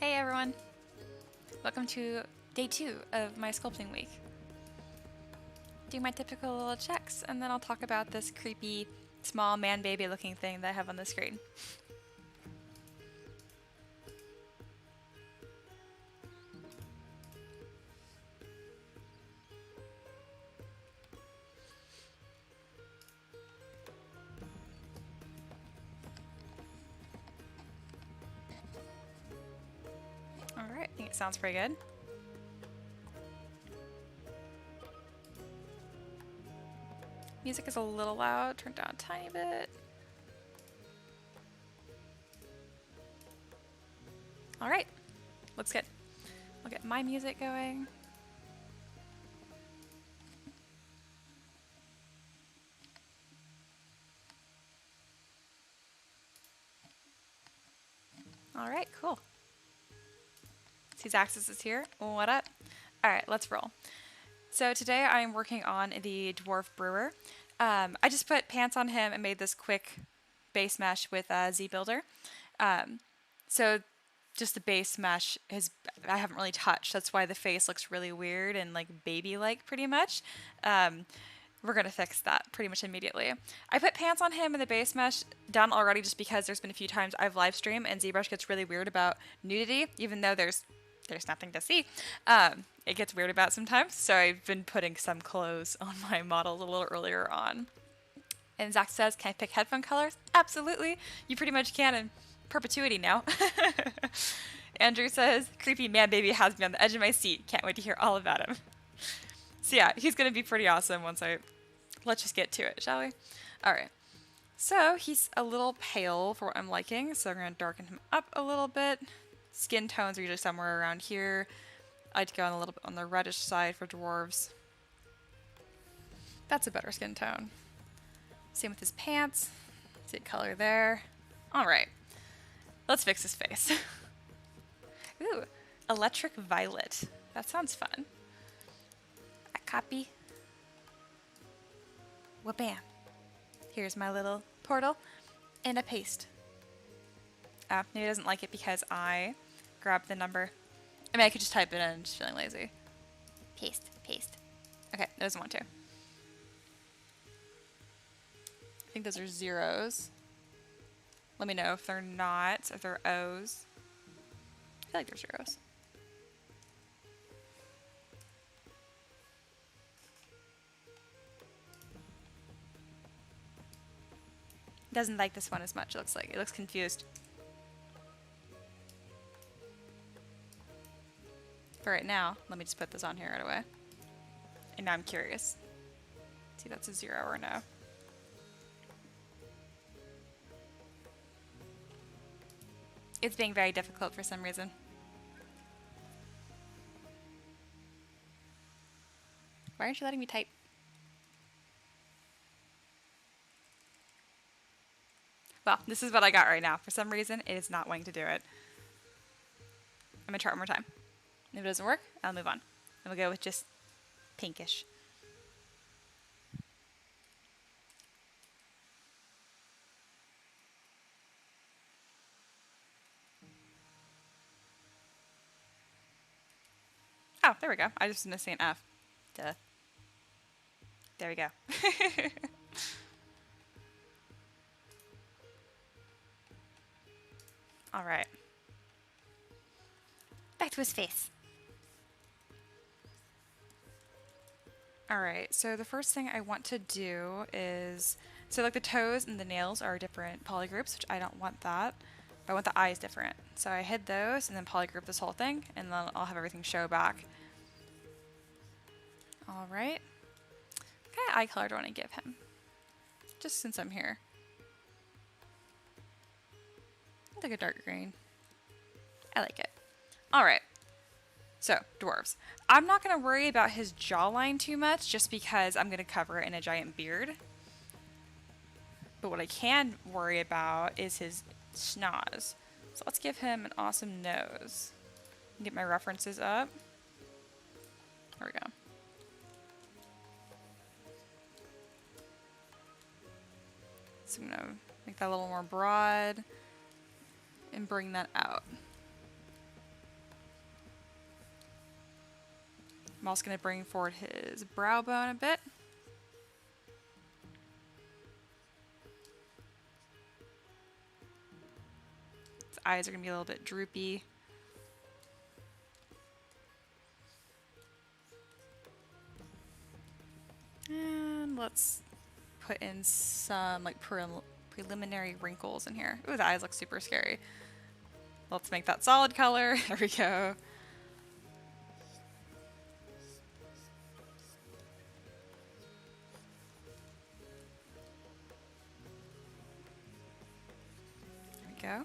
Hey everyone! Welcome to day 2 of my sculpting week. Do my typical little checks and then I'll talk about this creepy small man-baby looking thing that I have on the screen. Alright, I think it sounds pretty good. Music is a little loud, turned down a tiny bit. Alright, looks good. I'll get my music going. Alright, cool. Axis is here. What up? Alright, let's roll. So today I'm working on the Dwarf Brewer. I just put pants on him and made this quick base mesh with Z-Builder. So just the base mesh I haven't really touched. That's why the face looks really weird and like baby-like pretty much. We're going to fix that pretty much immediately. I put pants on him and the base mesh done already just because there's been a few times I've live streamed and ZBrush gets really weird about nudity, even though there's nothing to see. It gets weird about sometimes, so I've been putting some clothes on my models a little earlier on. And Zach says, can I pick headphone colors? Absolutely. You pretty much can in perpetuity now. Andrew says, creepy man baby has me on the edge of my seat. Can't wait to hear all about him. So yeah, he's going to be pretty awesome let's just get to it, shall we? Alright. So he's a little pale for what I'm liking, so I'm going to darken him up a little bit. Skin tones are usually somewhere around here. I'd go a little bit on the reddish side for dwarves. That's a better skin tone. Same with his pants. See the color there. Alright. Let's fix his face. Ooh, electric violet. That sounds fun. A copy. Wha-bam. Here's my little portal and a paste. Maybe he doesn't like it because I grabbed the number. I mean, I could just type it in, I'm just feeling lazy. Paste, paste. Okay, it doesn't want to. I think those are zeros. Let me know if they're not, if they're O's. I feel like they're zeros. Doesn't like this one as much, it looks like. It looks confused. For right now, let me just put this on here right away. And now I'm curious. See if that's a zero or no. It's being very difficult for some reason. Why aren't you letting me type? Well, this is what I got right now. For some reason, it is not wanting to do it. I'm gonna try it one more time. If it doesn't work, I'll move on. And we'll go with just pinkish. Oh, there we go. I just missed an F. Duh. There we go. Alright. Back to his face. Alright, so the first thing I want to do is, so like the toes and the nails are different polygroups, which I don't want that, but I want the eyes different. So I hid those and then polygroup this whole thing, and then I'll have everything show back. Alright. What kind of eye color do I want to give him? Just since I'm here. I'll take a dark green. I like it. Alright. So, dwarves. I'm not going to worry about his jawline too much just because I'm going to cover it in a giant beard. But what I can worry about is his schnoz. So let's give him an awesome nose. Get my references up. There we go. So I'm going to make that a little more broad and bring that out. I'm also going to bring forward his brow bone a bit. His eyes are going to be a little bit droopy. And let's put in some like preliminary wrinkles in here. Ooh, the eyes look super scary. Let's make that solid color. There we go. There we go.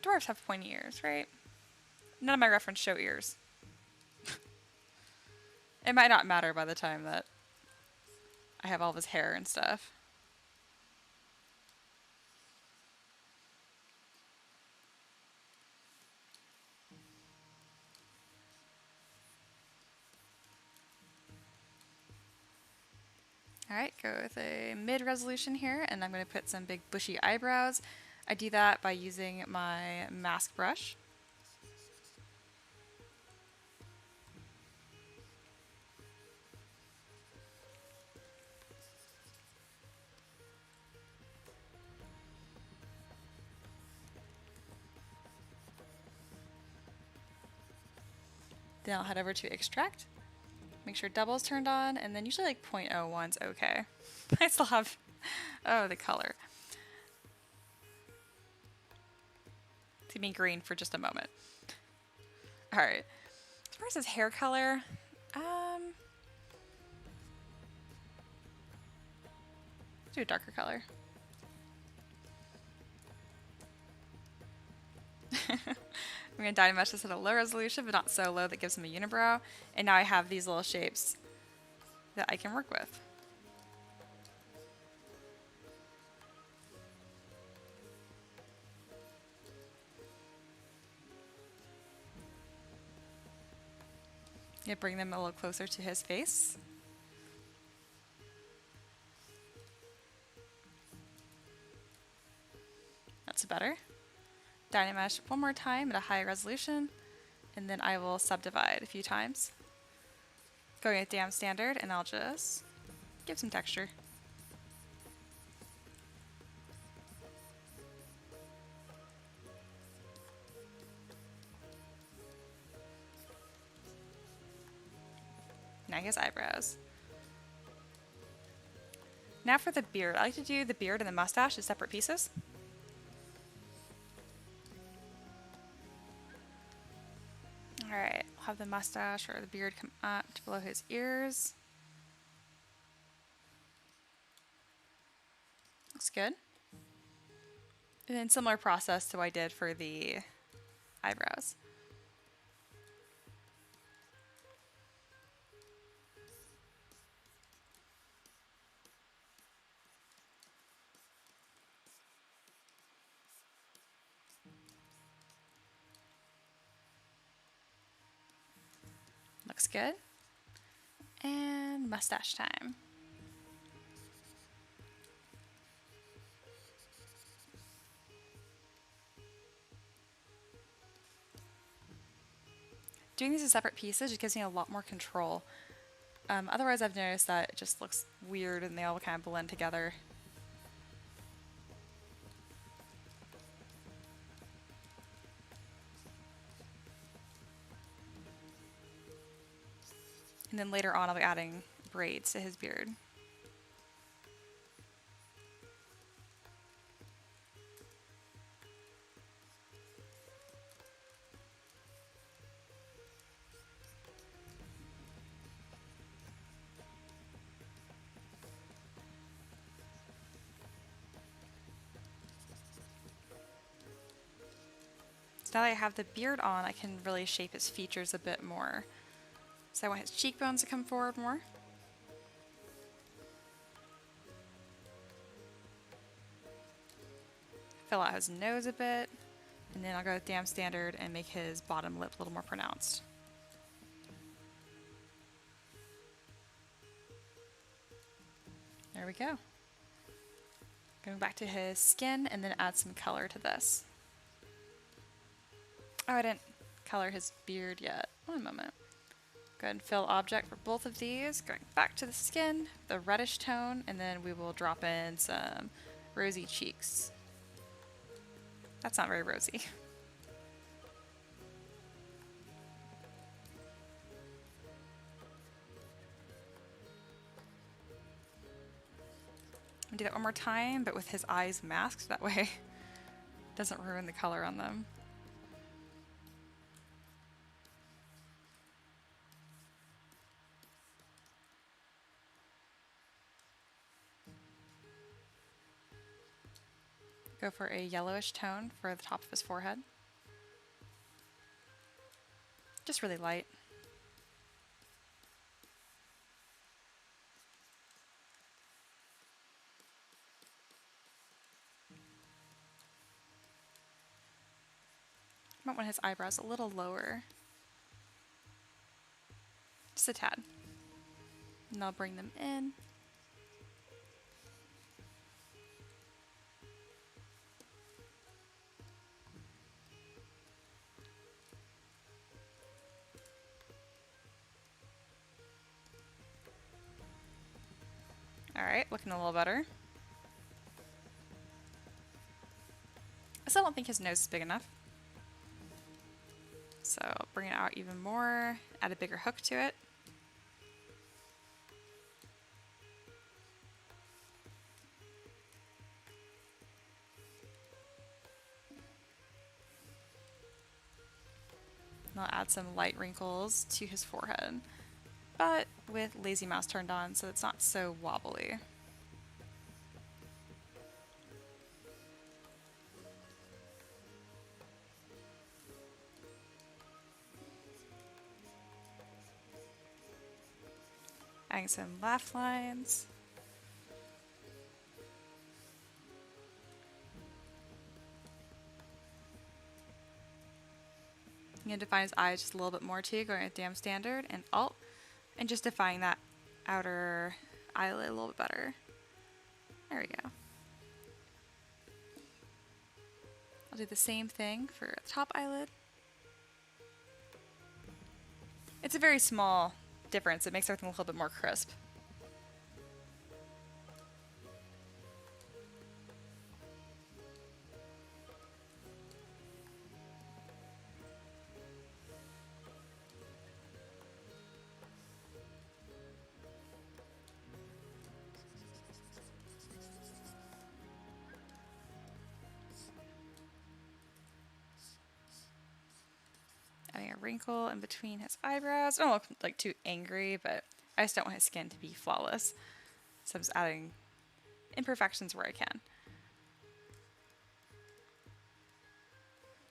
Dwarves have pointy ears, right? None of my reference show ears. It might not matter by the time that I have all of his hair and stuff. Alright, go with a mid-resolution here, and I'm going to put some big bushy eyebrows. I do that by using my mask brush. Then I'll head over to extract. Make sure double is turned on, and then usually like 0.01's okay. I still have, oh, the color. It's gonna be green for just a moment. All right, as far as his hair color, let's do a darker color. I'm going to Dynamesh this at a low resolution, but not so low that gives him a unibrow. And now I have these little shapes that I can work with. I'm going to bring them a little closer to his face. That's better. Dynamesh one more time at a high resolution, and then I will subdivide a few times. Going with Dam Standard, and I'll just give some texture. Now his eyebrows. Now for the beard. I like to do the beard and the mustache as separate pieces. Alright, I'll have the mustache or the beard come up to below his ears. Looks good. And then similar process to what I did for the eyebrows. Looks good. And mustache time. Doing these as separate pieces just gives me a lot more control. Otherwise I've noticed that it just looks weird and they all kind of blend together. And then later on I'll be adding braids to his beard. So now that I have the beard on, I can really shape his features a bit more. So I want his cheekbones to come forward more. Fill out his nose a bit. And then I'll go with Dam Standard and make his bottom lip a little more pronounced. There we go. Going back to his skin and then add some color to this. Oh, I didn't color his beard yet. One moment. Go ahead and fill object for both of these. Going back to the skin, the reddish tone, and then we will drop in some rosy cheeks. That's not very rosy. Do that one more time, but with his eyes masked. That way it doesn't ruin the color on them. Go for a yellowish tone for the top of his forehead. Just really light. Might want his eyebrows a little lower. Just a tad. And I'll bring them in. Alright, looking a little better. I still don't think his nose is big enough. So I'll bring it out even more, add a bigger hook to it. And I'll add some light wrinkles to his forehead, but with lazy mouse turned on so it's not so wobbly. Adding some laugh lines. I'm going to define his eyes just a little bit more too, going with Damn Standard and Alt, and just defining that outer eyelid a little bit better. There we go. I'll do the same thing for the top eyelid. It's a very small difference. It makes everything a little bit more crisp. Adding a wrinkle in between his eyebrows. I don't look like too angry, but I just don't want his skin to be flawless. So I'm just adding imperfections where I can.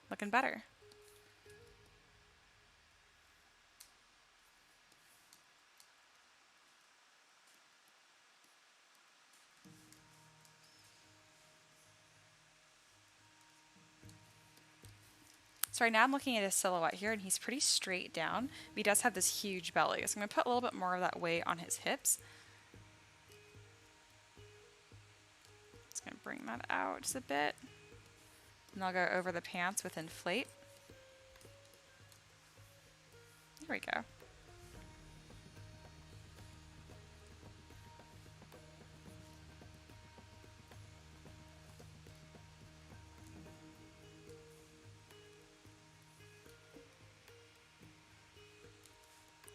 Looking better. So right now I'm looking at his silhouette here, and he's pretty straight down, but he does have this huge belly. So I'm going to put a little bit more of that weight on his hips. Just going to bring that out just a bit. And I'll go over the pants with inflate. There we go.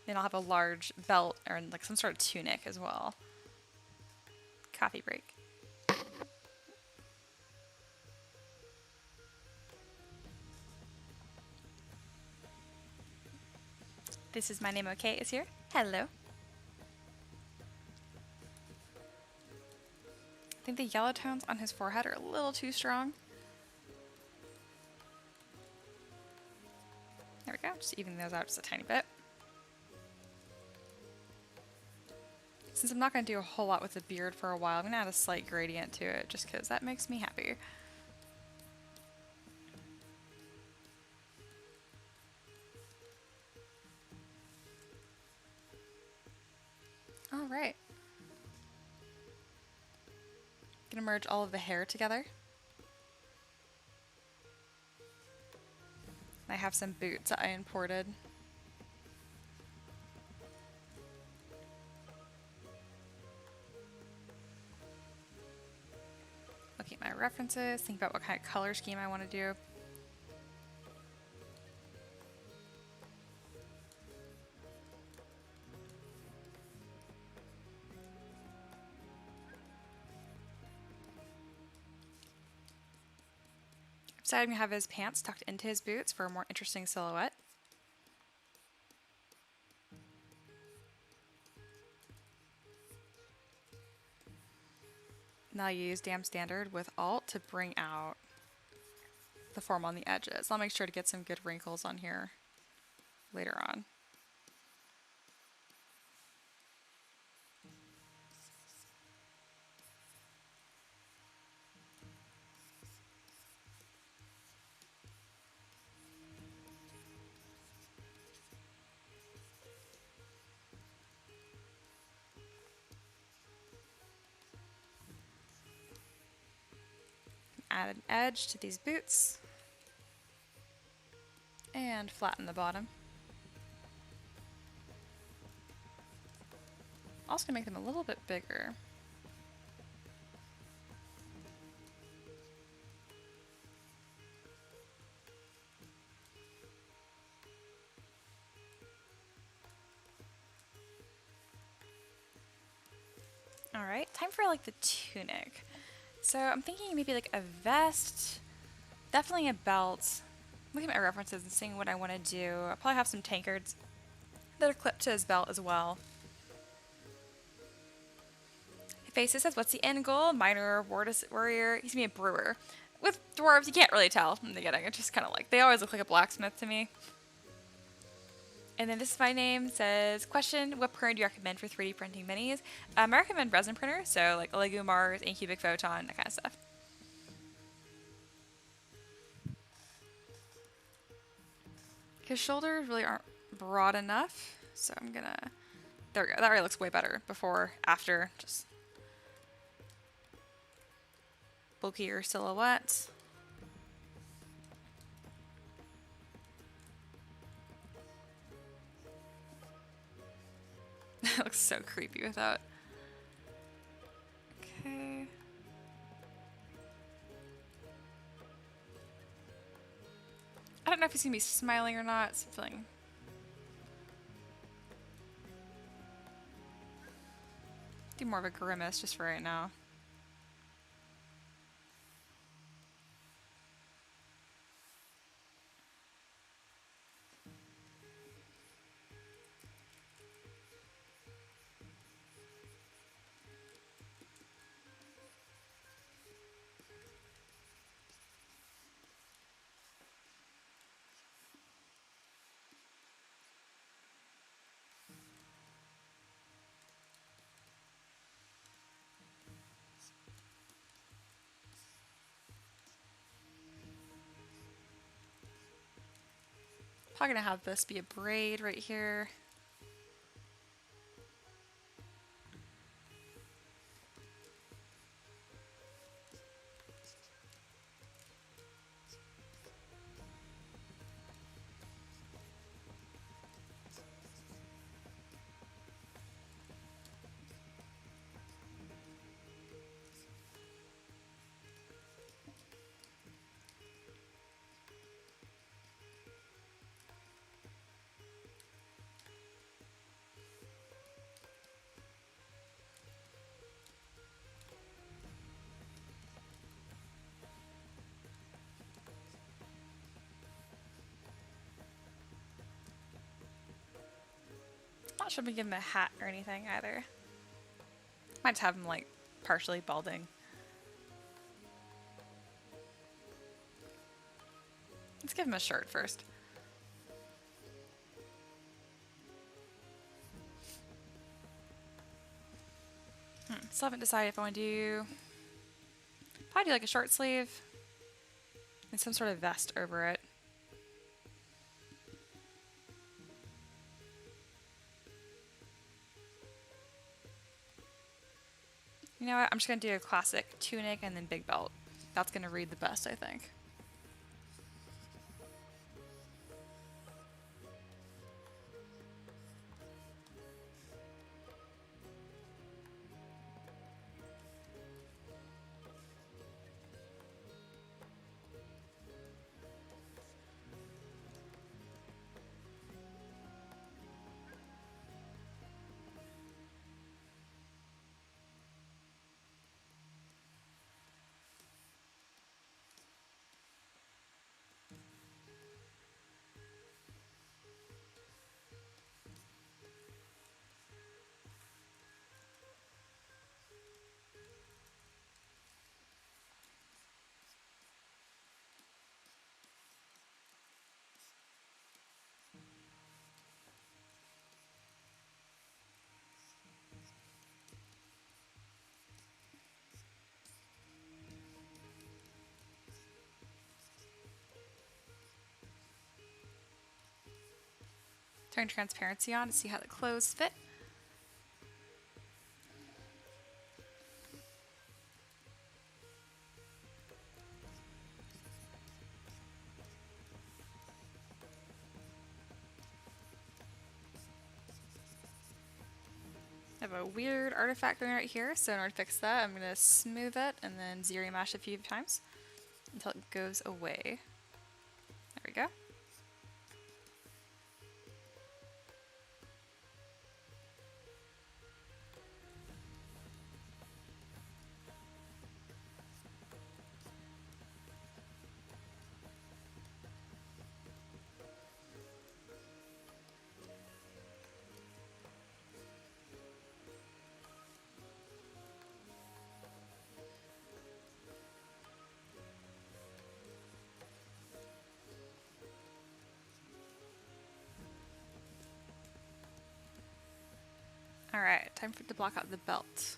Then I'll have a large belt or like some sort of tunic as well. Coffee break. This is my name okay is here. Hello. I think the yellow tones on his forehead are a little too strong. There we go, just even those out just a tiny bit. Since I'm not going to do a whole lot with the beard for a while, I'm going to add a slight gradient to it just because that makes me happy. Alright. going to merge all of the hair together. I have some boots that I imported. Looking at my references, think about what kind of color scheme I want to do. Decided I'm going to have his pants tucked into his boots for a more interesting silhouette. Now I use Damn Standard with Alt to bring out the form on the edges. I'll make sure to get some good wrinkles on here later on. Add an edge to these boots and flatten the bottom. Also gonna make them a little bit bigger. All right, time for like the tunic. So I'm thinking maybe like a vest, definitely a belt. Looking at my references and seeing what I want to do. I'll probably have some tankards that are clipped to his belt as well. Faces says, what's the end goal? Miner, warrior. He's gonna be a brewer. With dwarves, you can't really tell from the beginning. It's just kind of like, they always look like a blacksmith to me. And then this is my name, says, question, what printer do you recommend for 3D printing minis? I recommend resin printers, so like Lego Mars, Incubic Photon, that kind of stuff. His shoulders really aren't broad enough, so I'm gonna, there we go, that already looks way better. Before, after, just bulkier silhouette. It looks so creepy without. Okay. I don't know if he's gonna be smiling or not. It's feeling. Do more of a grimace just for right now. Probably gonna have this be a braid right here. Not sure if we give him a hat or anything either. Might just have him like partially balding. Let's give him a shirt first. Still haven't decided if I want to do. Probably do like a short sleeve and some sort of vest over it. You know what? I'm just going to do a classic tunic and then big belt. That's going to read the best, I think. Turn transparency on to see how the clothes fit. I have a weird artifact going right here, so in order to fix that, I'm going to smooth it and then zero mash a few times until it goes away. There we go. Alright, time for it to block out the belt.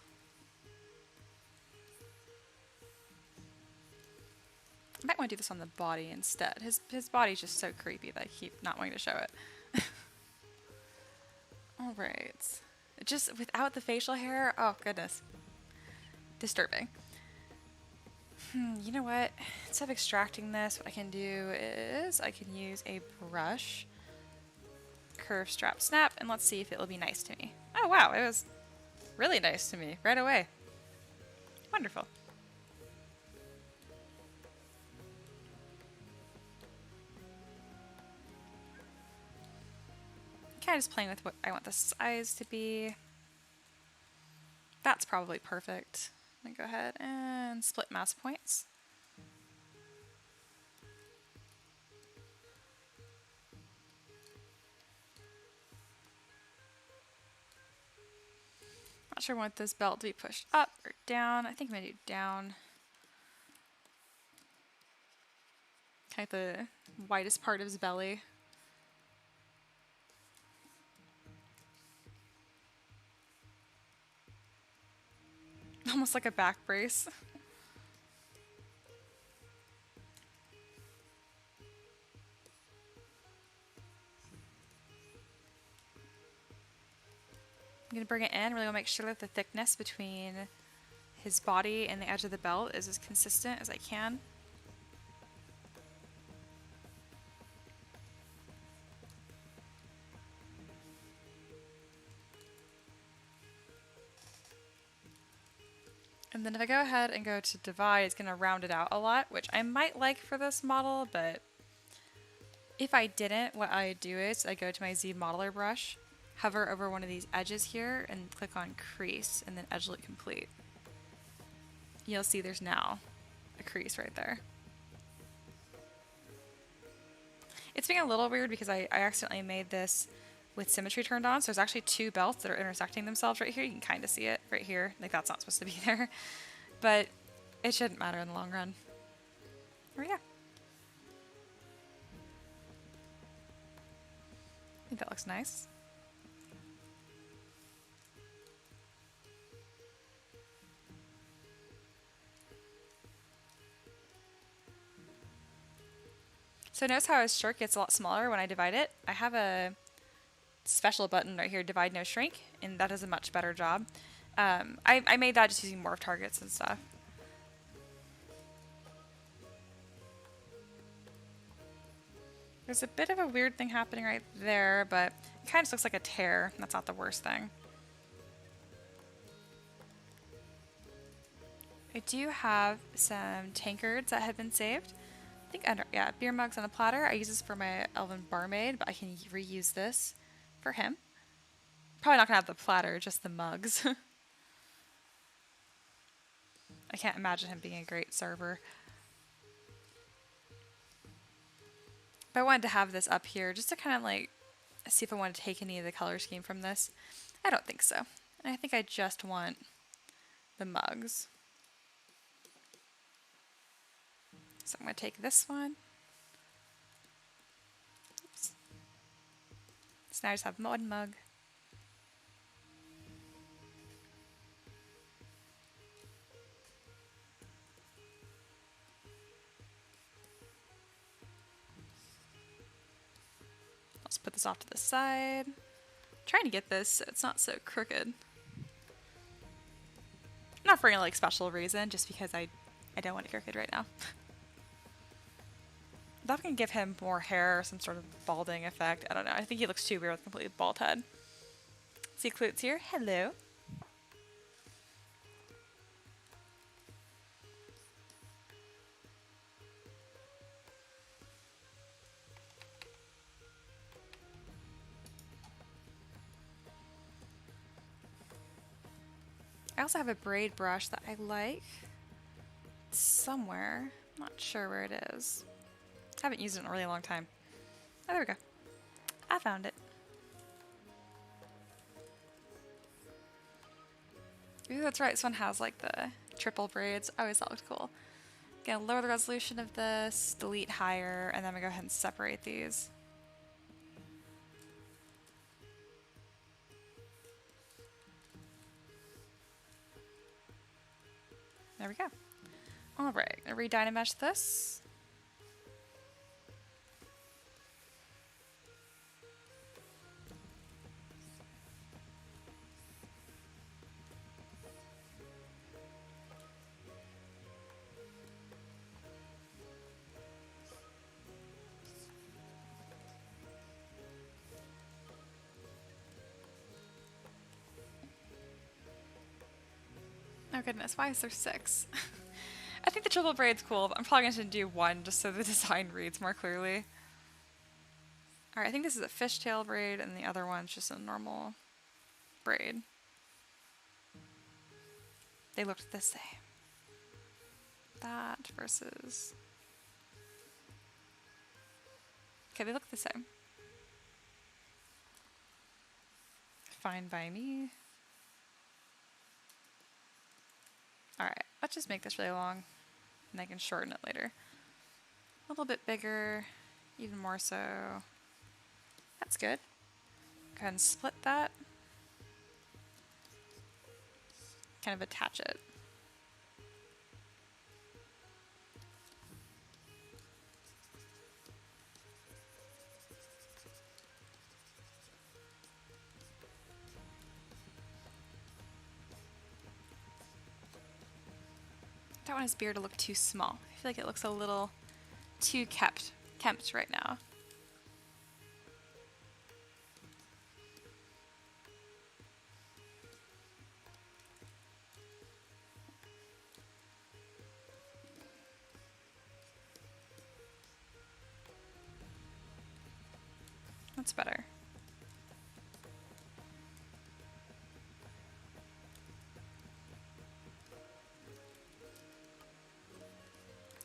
I might want to do this on the body instead. His body's just so creepy that I keep not wanting to show it. Alright. Just without the facial hair, oh goodness. Disturbing. You know what? Instead of extracting this, what I can do is I can use a brush, curve, strap, snap, and let's see if it will be nice to me. Oh wow, it was really nice to me right away. Wonderful. Kind of just playing with what I want the size to be. That's probably perfect. Let me go ahead and split mouse points. Not sure I want this belt to be pushed up or down. I think I'm going to do down. Kind of the widest part of his belly. Almost like a back brace. I'm going to bring it in, really want to make sure that the thickness between his body and the edge of the belt is as consistent as I can. And then if I go ahead and go to divide, it's going to round it out a lot, which I might like for this model, but if I didn't, what I do is I go to my Z modeler brush, hover over one of these edges here, and click on crease, and then edgelet complete. You'll see there's now a crease right there. It's being a little weird because I accidentally made this with symmetry turned on, so there's actually two belts that are intersecting themselves right here. You can kind of see it right here. Like, that's not supposed to be there. But it shouldn't matter in the long run. There we go. I think that looks nice. So notice how his shirt gets a lot smaller when I divide it. I have a special button right here, divide no shrink, and that does a much better job. I made that just using morph targets and stuff. There's a bit of a weird thing happening right there, but it kind of looks like a tear. That's not the worst thing. I do have some tankards that have been saved. I think under, yeah, beer mugs on a platter. I use this for my elven barmaid, but I can reuse this for him. Probably not gonna have the platter, just the mugs. I can't imagine him being a great server. But I wanted to have this up here just to kind of like see if I want to take any of the color scheme from this. I don't think so. And I think I just want the mugs. So I'm going to take this one. Oops. So now I just have one mug. Let's put this off to the side. I'm trying to get this so it's not so crooked. Not for any like special reason, just because I don't want it crooked right now. That can give him more hair or some sort of balding effect. I don't know. I think he looks too weird with a completely bald head. See Clute's here. Hello. I also have a braid brush that I like somewhere. I'm not sure where it is. I haven't used it in a really long time. Oh, there we go. I found it. Ooh, that's right. This one has like the triple braids. I always thought it looked cool. Gonna lower the resolution of this, delete higher, and then I'm gonna go ahead and separate these. There we go. Alright, I'm gonna re-dynamesh this. Oh goodness, why is there 6? I think the triple braid's cool, but I'm probably going to do one just so the design reads more clearly. Alright, I think this is a fishtail braid and the other one's just a normal braid. They looked the same. That versus... Okay, they look the same. Fine by me. Alright, let's just make this really long, and I can shorten it later. A little bit bigger, even more so. That's good. Go ahead and split that. Kind of attach it. I don't want his beard to look too small. I feel like it looks a little too kempt right now. That's better.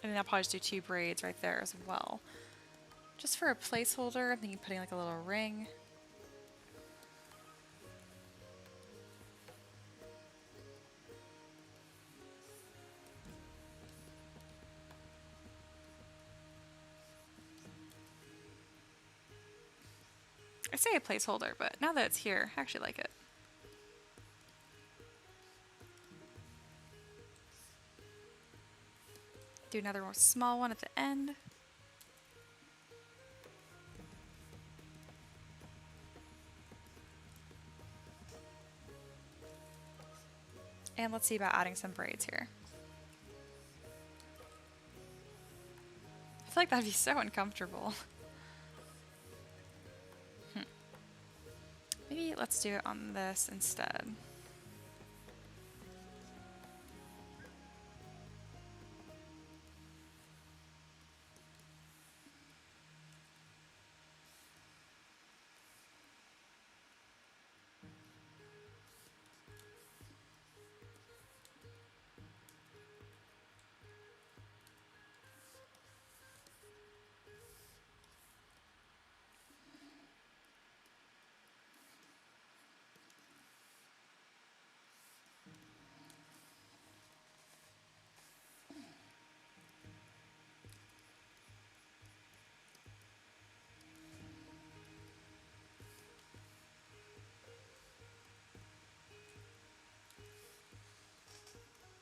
And then I'll probably just do 2 braids right there as well. Just for a placeholder, I'm thinking putting like a little ring. I say a placeholder, but now that it's here, I actually like it. Do another more small one at the end. And let's see about adding some braids here. I feel like that'd be so uncomfortable. Maybe let's do it on this instead.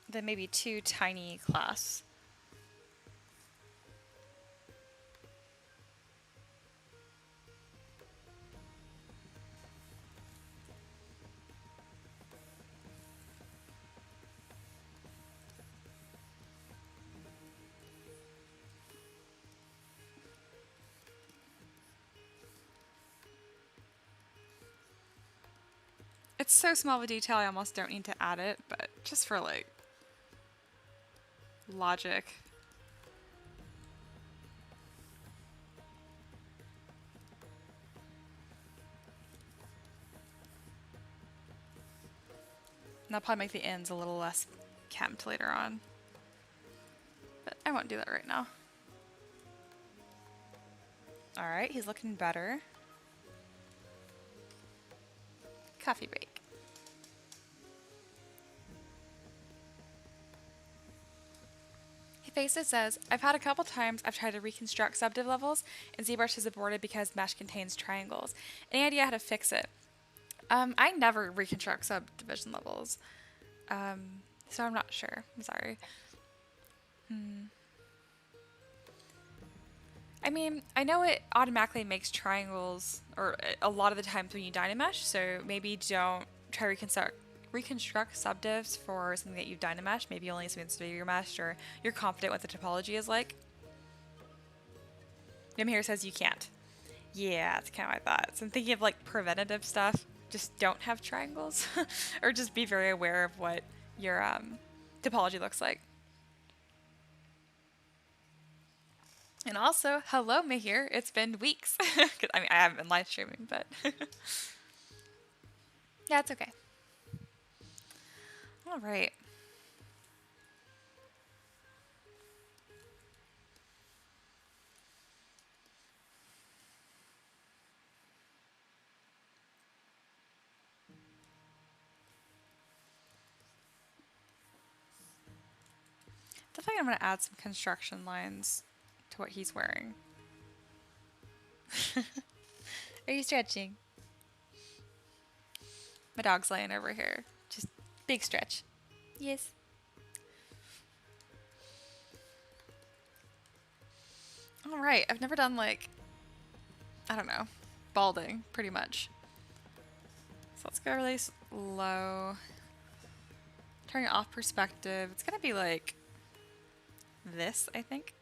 Then maybe 2 tiny clasps. It's so small of a detail I almost don't need to add it, but just for like logic. And that'll probably make the ends a little less kempt later on. But I won't do that right now. Alright, he's looking better. Coffee break. Faces says, I've had a couple times I've tried to reconstruct subdiv levels and ZBrush has aborted because mesh contains triangles. Any idea how to fix it? I never reconstruct subdivision levels. So I'm not sure. I'm sorry. I mean, I know it automatically makes triangles, or a lot of the times when you dynamesh, so maybe don't try reconstruct subdivs for something that you've dynameshed, maybe only something that's video meshed, or you're confident what the topology is like. Nim here says you can't. Yeah, that's kind of what I thought. So I'm thinking of like preventative stuff. Just don't have triangles, or just be very aware of what your topology looks like. And also, hello, Mahir. It's been weeks. I mean, I haven't been live streaming, but yeah, it's okay. All right. I feel like I'm going to add some construction lines to what he's wearing. Are you stretching? My dog's laying over here. Just big stretch. Yes. All right. I've never done like, I don't know, balding pretty much. So let's go really low. Turn it off perspective. It's going to be like this, I think.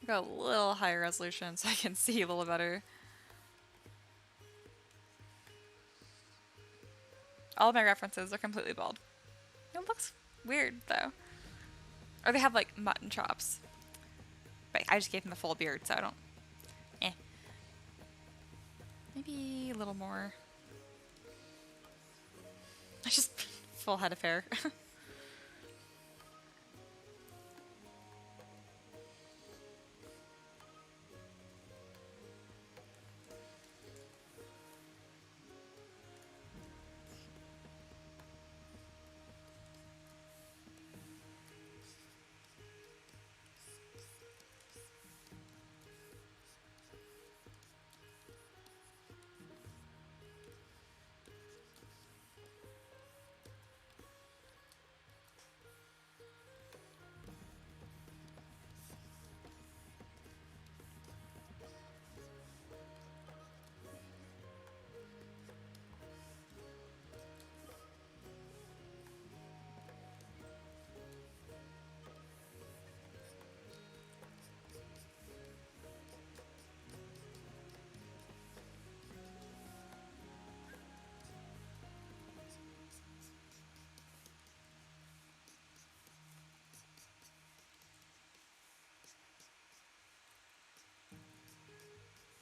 Go a little higher resolution so I can see a little better. All of my references are completely bald. It looks weird though. Or they have like mutton chops. But I just gave him a full beard, so I don't. Maybe a little more. I just full head of hair.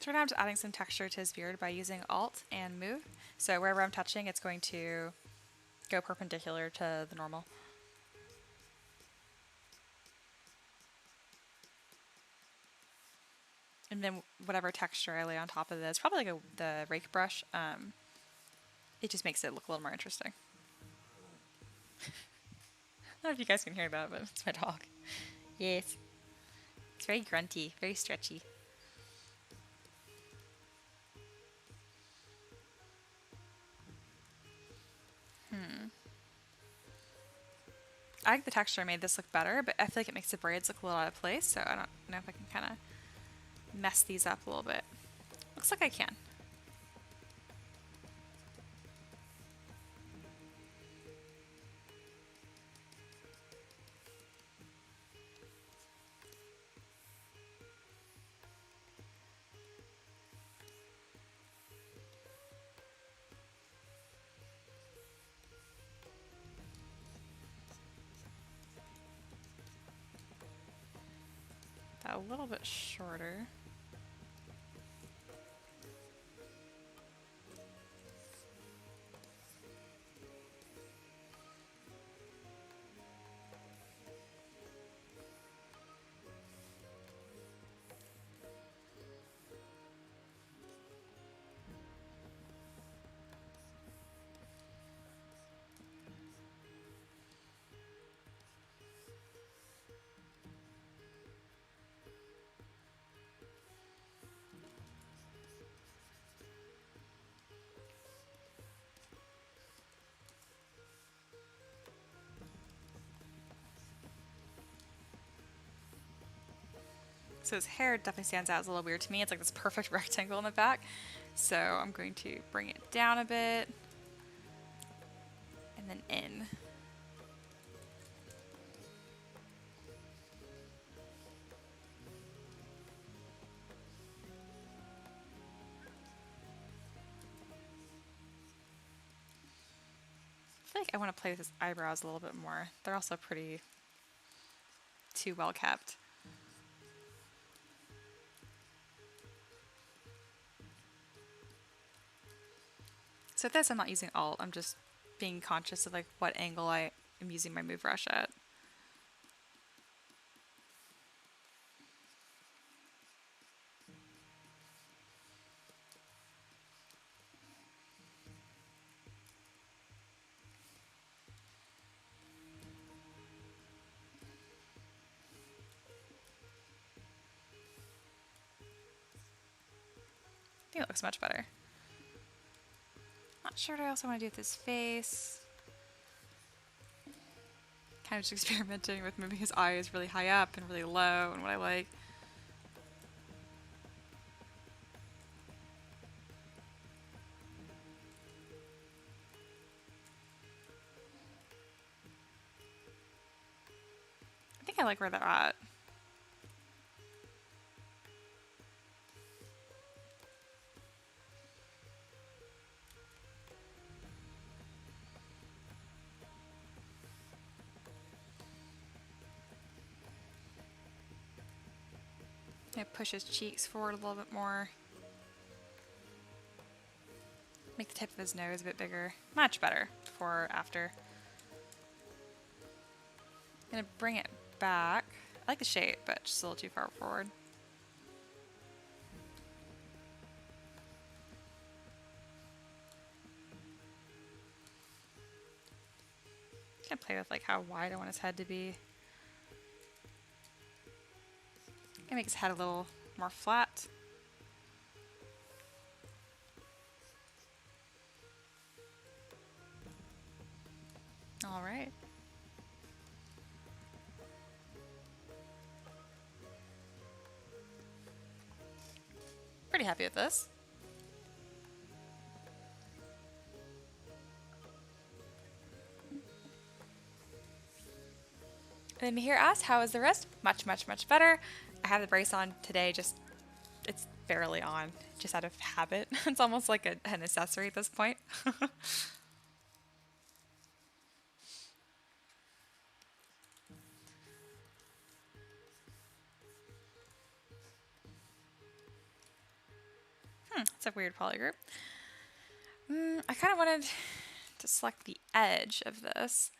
So right now I'm just adding some texture to his beard by using Alt and Move. So wherever I'm touching, it's going to go perpendicular to the normal. And then whatever texture I lay on top of this, probably like the rake brush, it just makes it look a little more interesting. I don't know if you guys can hear that, but it's my dog. Yes. It's very grunty, very stretchy. I like the texture made this look better, but I feel like it makes the braids look a little out of place, so I don't know if I can kind of mess these up a little bit. Looks like I can. That a little bit shorter. So his hair definitely stands out as a little weird to me. It's like this perfect rectangle in the back. So I'm going to bring it down a bit and then in. I feel like I want to play with his eyebrows a little bit more. They're also pretty too well kept. So with this, I'm not using Alt. I'm just being conscious of like what angle I am using my move brush at. I think it looks much better. Not sure what I also want to do with his face. Kind of just experimenting with moving his eyes really high up and really low and what I like. I think I like where they're at. I push his cheeks forward a little bit more. Make the tip of his nose a bit bigger. Much better before or after. I'm gonna bring it back. I like the shape, but just a little too far forward. I'm gonna play with like how wide I want his head to be. I'm gonna make his head a little more flat. All right. Pretty happy with this. And then Mihir asks, how is the wrist? Much, much, much better. I have the brace on today, just it's barely on, just out of habit. It's almost like an accessory at this point. It's a weird poly group. I kind of wanted to select the edge of this.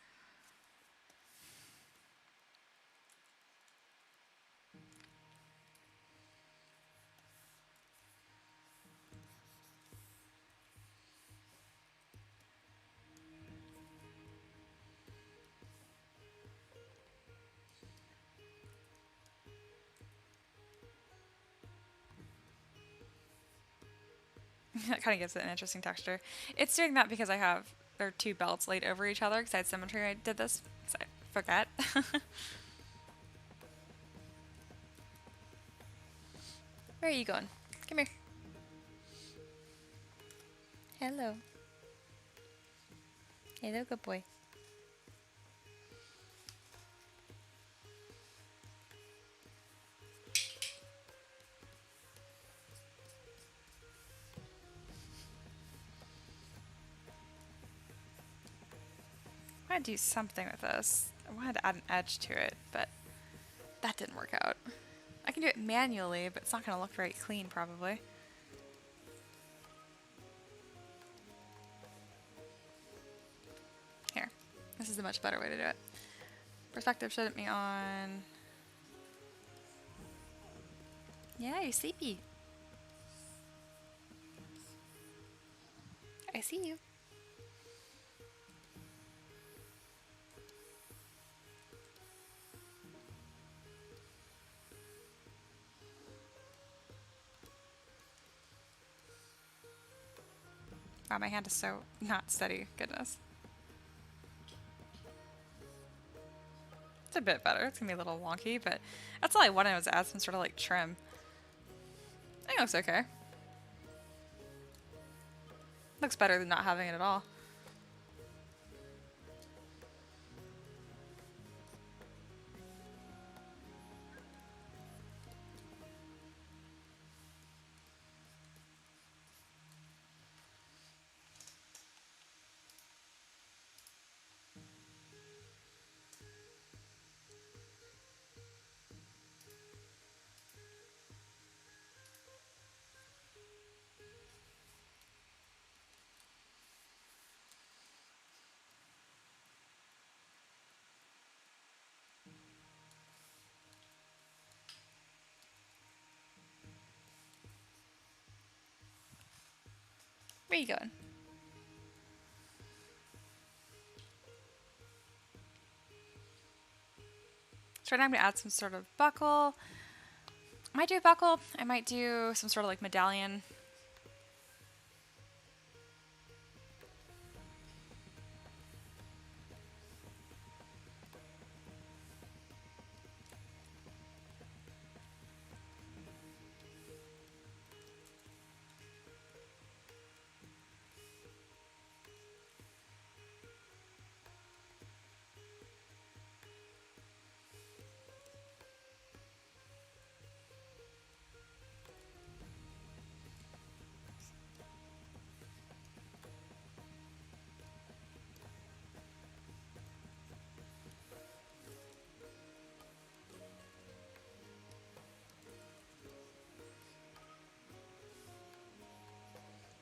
That kind of gives it an interesting texture. It's doing that because there are two belts laid over each other because I had symmetry. I did this because I forget. Where are you going? Come here. Hello. Hello, good boy. I want to do something with this. I wanted to add an edge to it, but that didn't work out. I can do it manually, but it's not going to look very clean, probably. Here. This is a much better way to do it. Perspective shouldn't be on. Yeah, you're sleepy. I see you. Wow, my hand is so not steady. Goodness. It's a bit better. It's going to be a little wonky, but that's all I wanted was to add some sort of like trim. I think it looks okay. Looks better than not having it at all. Where are you going? So right now I'm going to add some sort of buckle. I might do a buckle. I might do some sort of like medallion.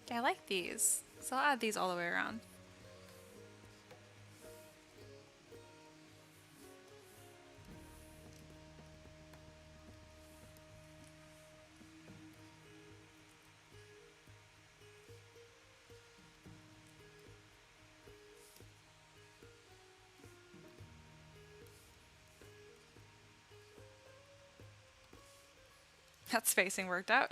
Yeah, I like these, so I'll add these all the way around. That spacing worked out.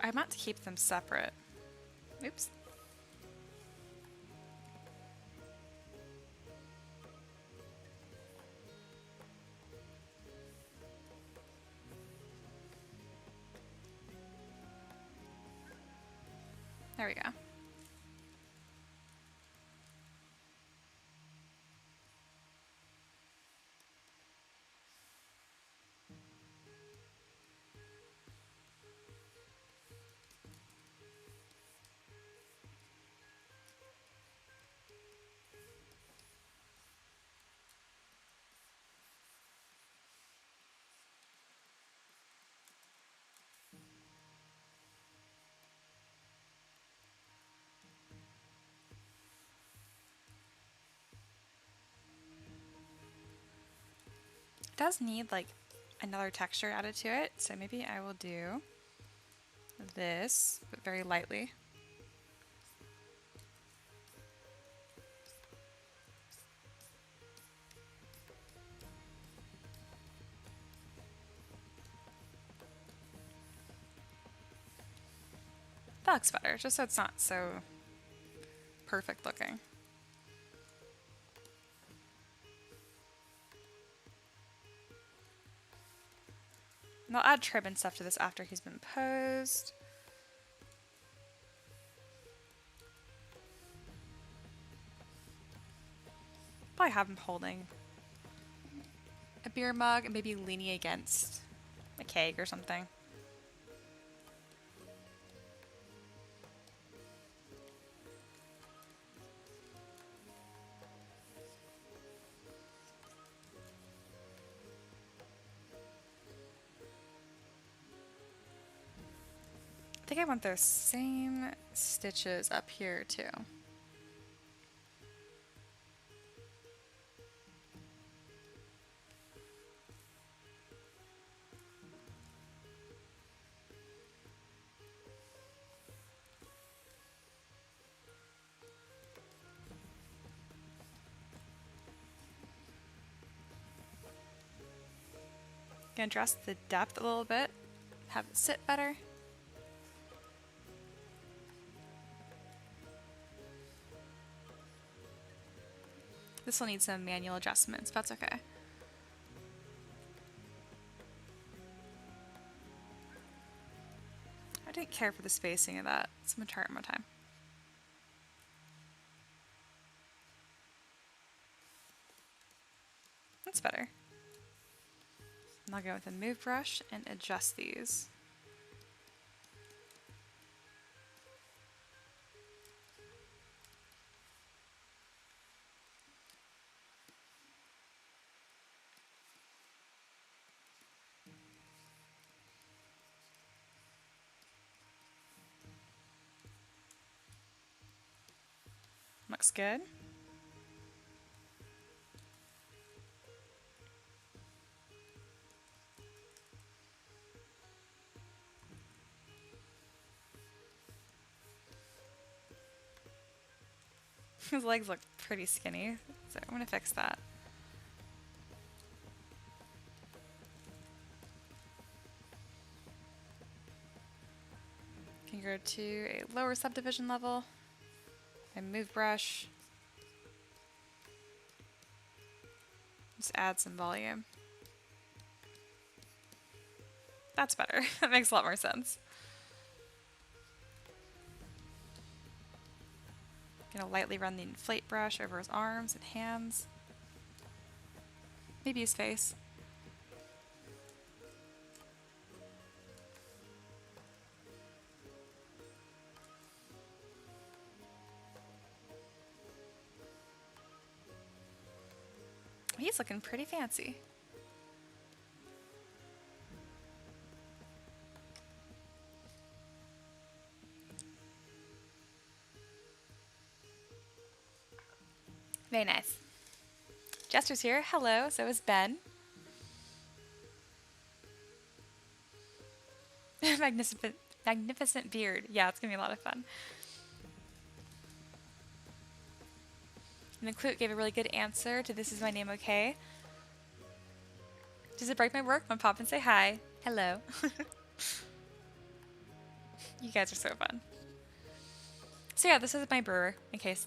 I meant to keep them separate. Oops. There we go. does need like another texture added to it, so maybe I will do this, but very lightly. That looks better, just so it's not so perfect looking. And I'll add trim and stuff to this after he's been posed. Probably have him holding a beer mug and maybe leaning against a keg or something. I think I want those same stitches up here too. Gonna address the depth a little bit, have it sit better. This will need some manual adjustments, but that's okay. I didn't care for the spacing of that, so I'm gonna try it one more time. That's better. And I'll go with a move brush and adjust these. Looks good. His legs look pretty skinny, so I'm gonna fix that. Can go to a lower subdivision level and move brush. Just add some volume. That's better. That makes a lot more sense. Gonna lightly run the inflate brush over his arms and hands. Maybe his face. He's looking pretty fancy. Very nice. Jester's here. Hello. So is Ben. Magnificent beard. Yeah, it's gonna be a lot of fun. And Clute gave a really good answer to "This is my name, okay?" Does it break my work when I pop and say hi? Hello. You guys are so fun. So yeah, this is my brewer, in case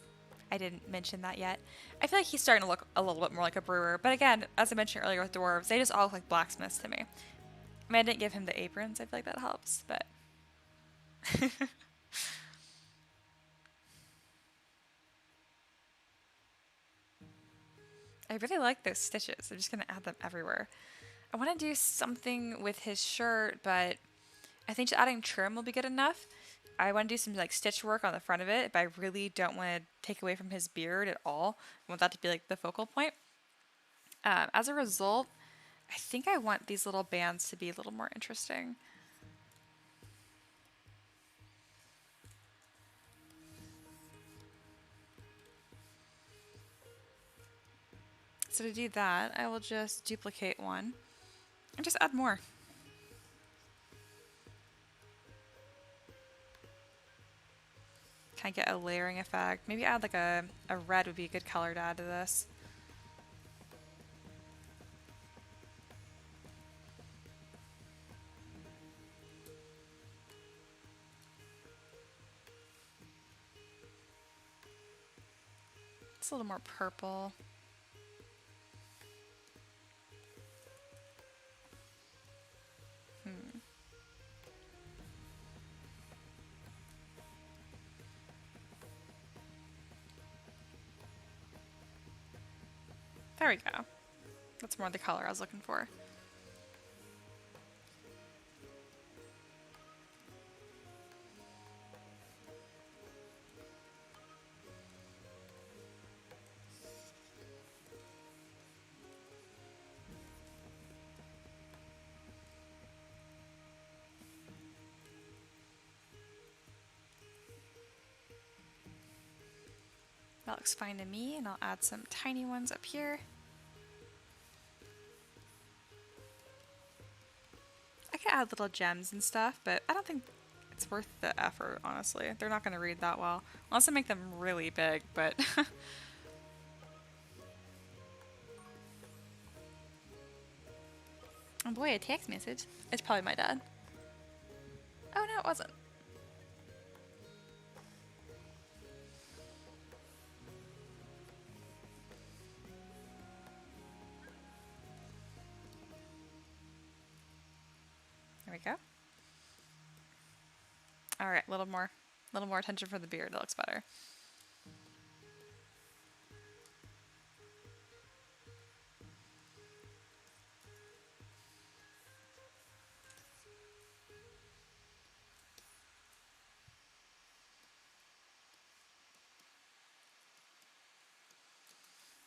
I didn't mention that yet. I feel like he's starting to look a little bit more like a brewer, but again, as I mentioned earlier with dwarves, they just all look like blacksmiths to me. I mean, I didn't give him the aprons, I feel like that helps, but... I really like those stitches. I'm just going to add them everywhere. I want to do something with his shirt, but I think just adding trim will be good enough. I want to do some like stitch work on the front of it, but I really don't want to take away from his beard at all. I want that to be like the focal point. As a result, I think I want these little bands to be a little more interesting. So to do that, I will just duplicate one and just add more. Kind of get a layering effect. Maybe add like a red would be a good color to add to this. It's a little more purple. There we go. That's more the color I was looking for. That looks fine to me, and I'll add some tiny ones up here. I could add little gems and stuff, but I don't think it's worth the effort, honestly. They're not going to read that well, unless I make them really big, but... Oh boy, a text message. It's probably my dad. Oh no, it wasn't. There we go. All right, a little more attention for the beard. That looks better.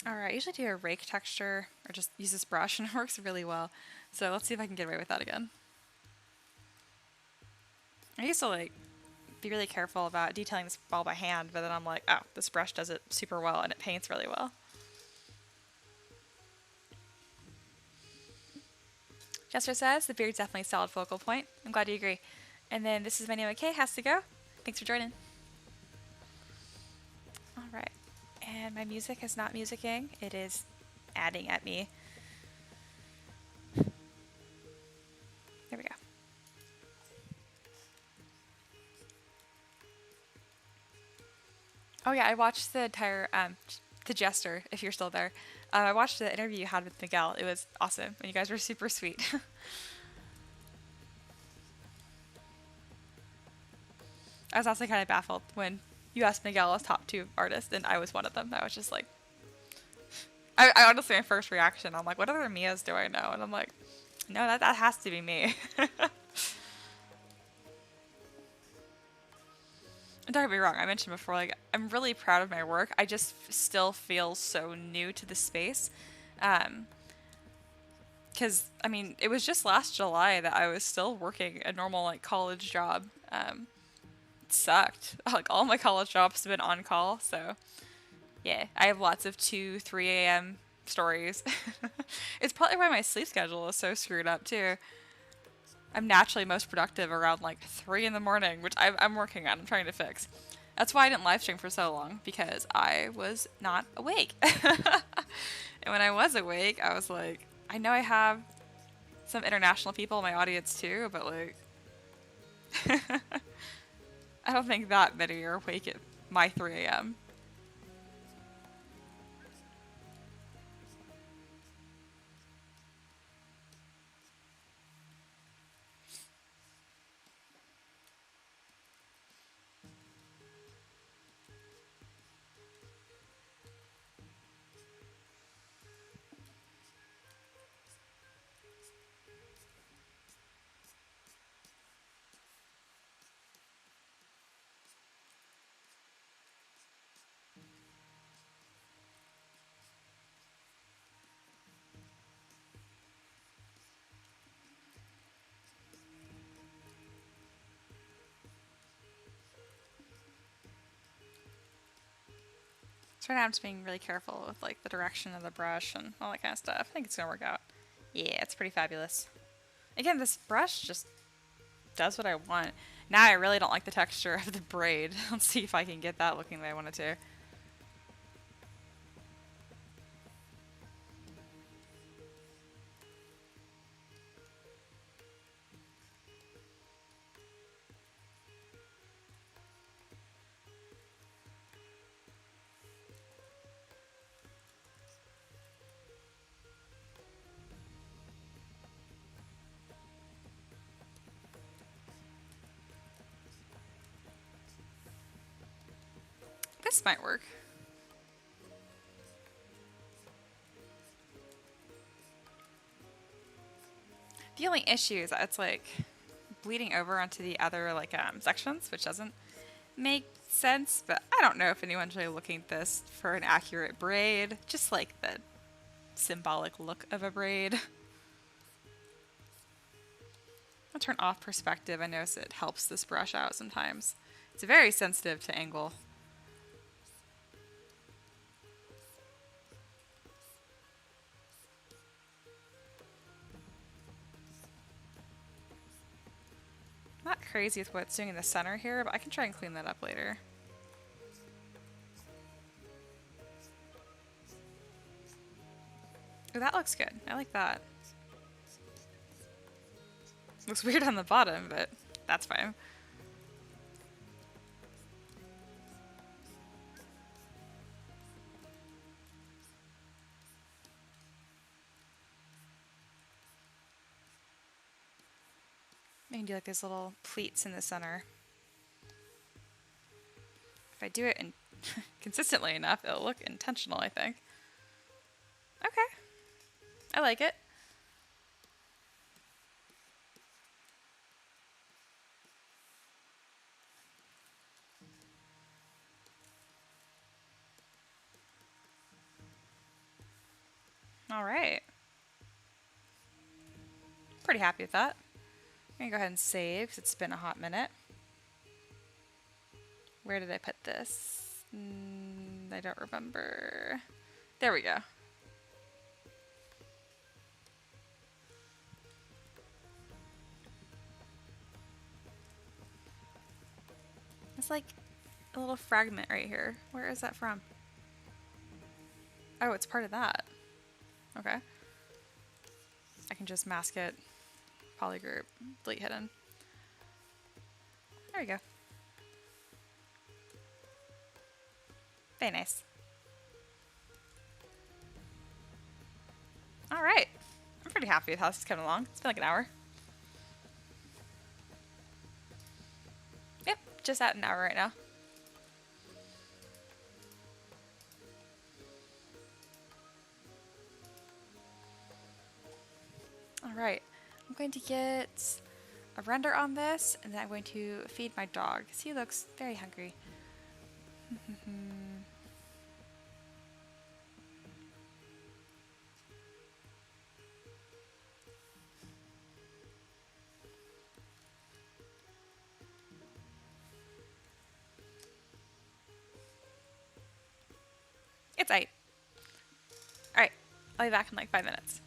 Alright, I usually do a rake texture, or just use this brush, and it works really well. So let's see if I can get away with that again. I used to like be really careful about detailing this all by hand, but then I'm like, oh, this brush does it super well, and it paints really well. Jester says, the beard's definitely a solid focal point. I'm glad you agree. And then this is my name, okay, has to go. Thanks for joining. Alright. And my music is not musicking, it is adding at me. There we go. Oh yeah, I watched the entire, the Jester, if you're still there. I watched the interview you had with Miguel. It was awesome, and you guys were super sweet. I was also kind of baffled when you asked Miguel as top 2 artists, and I was one of them. I was just like, I honestly, my first reaction, I'm like, what other Mias do I know? And I'm like, no, that has to be me. And don't get me wrong, I mentioned before, like, I'm really proud of my work. I just still feel so new to the space. Because, I mean, it was just last July that I was still working a normal, like, college job. It sucked. Like, all my college jobs have been on call, so... Yeah, I have lots of 2, 3 a.m. stories. It's probably why my sleep schedule is so screwed up, too. I'm naturally most productive around like 3 in the morning, which I'm working on. I'm trying to fix. That's why I didn't live stream for so long, because I was not awake. And when I was awake, I was like, I know I have some international people in my audience too, but like, I don't think that many are awake at my 3 a.m. So right now I'm just being really careful with like the direction of the brush and all that kind of stuff. I think it's gonna work out. Yeah, it's pretty fabulous. Again, this brush just does what I want. Now I really don't like the texture of the braid. Let's see if I can get that looking the way I want it to. This might work. The only issue is that it's like bleeding over onto the other like sections, which doesn't make sense, but I don't know if anyone's really looking at this for an accurate braid, just like the symbolic look of a braid. I'll turn off perspective. I notice it helps this brush out sometimes. It's very sensitive to angle. Not crazy with what it's doing in the center here, but I can try and clean that up later. Oh, that looks good. I like that. Looks weird on the bottom, but that's fine. I can do like these little pleats in the center. If I do it consistently enough, it'll look intentional, I think. Okay. I like it. All right. Pretty happy with that. I'm gonna go ahead and save because it's been a hot minute. Where did I put this? I don't remember. There we go. It's like a little fragment right here. Where is that from? Oh, it's part of that. Okay. I can just mask it, polygroup, delete hidden. There we go. Very nice. Alright. I'm pretty happy with how this is coming along. It's been like an hour. Yep, just at an hour right now. Alright, I'm going to get a render on this, and then I'm going to feed my dog, because he looks very hungry. It's 8. Alright, I'll be back in like 5 minutes.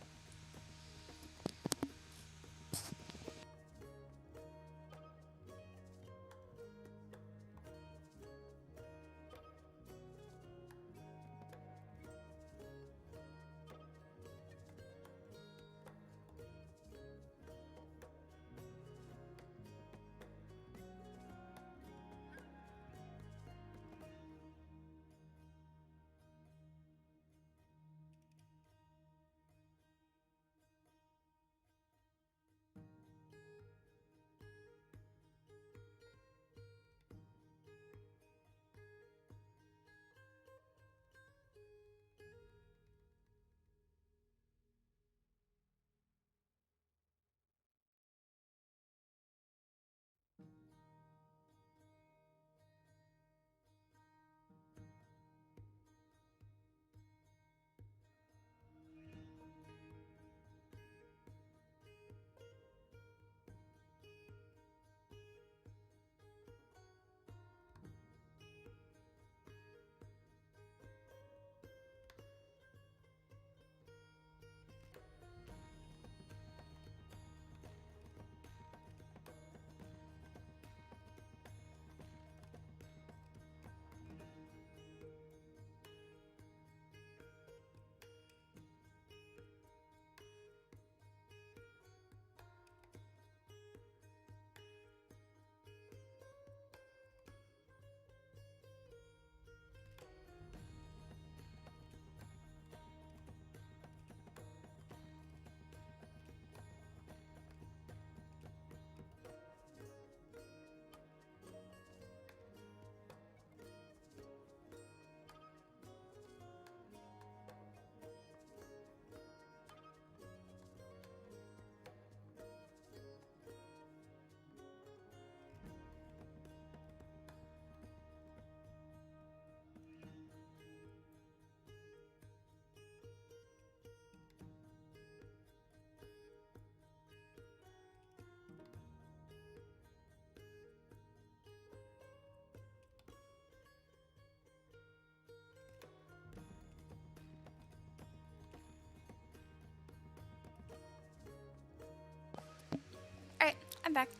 I'm back.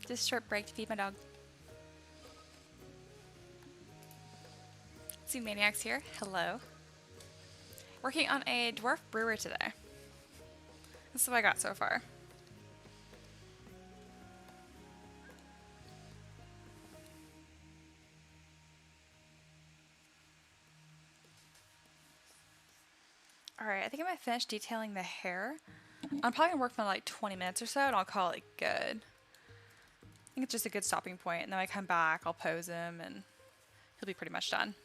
Just short break to feed my dog. See Maniacs here. Hello. Working on a dwarf brewer today. This is what I got so far. Alright, I think I'm gonna finish detailing the hair. I'm probably gonna work for like 20 minutes or so and I'll call it good. I think it's just a good stopping point, and then when I come back, I'll pose him and he'll be pretty much done.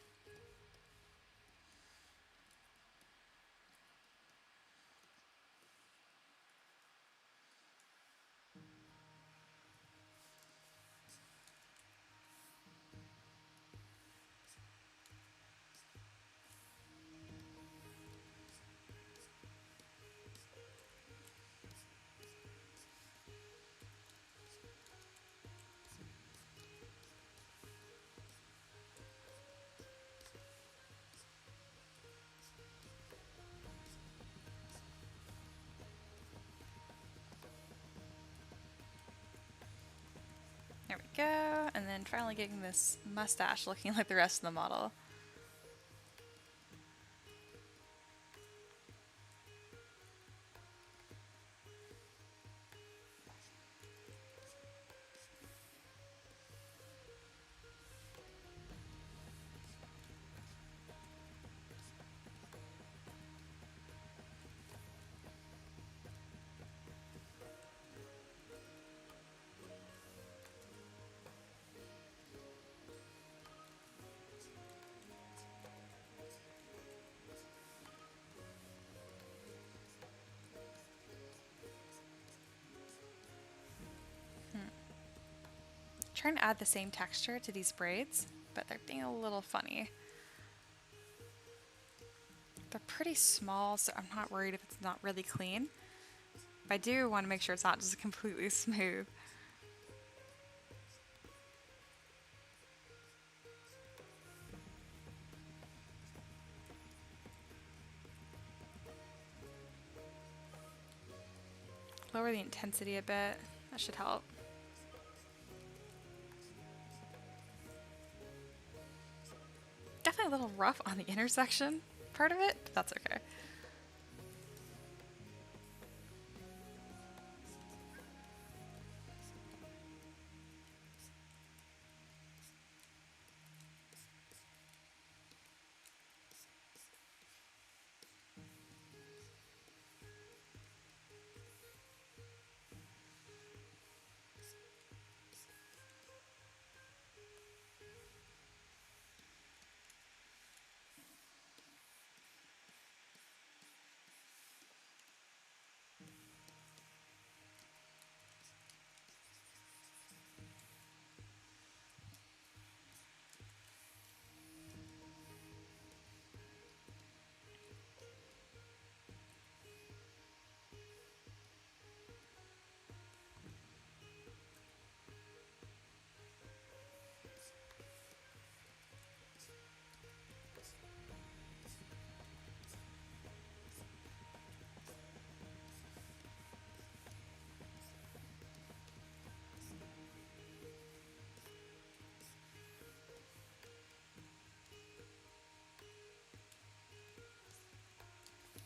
There we go, and then finally getting this mustache looking like the rest of the model. Trying to add the same texture to these braids, but they're being a little funny. They're pretty small, so I'm not worried if it's not really clean. But I do want to make sure it's not just completely smooth. Lower the intensity a bit. That should help. Definitely a little rough on the intersection part of it, but that's okay.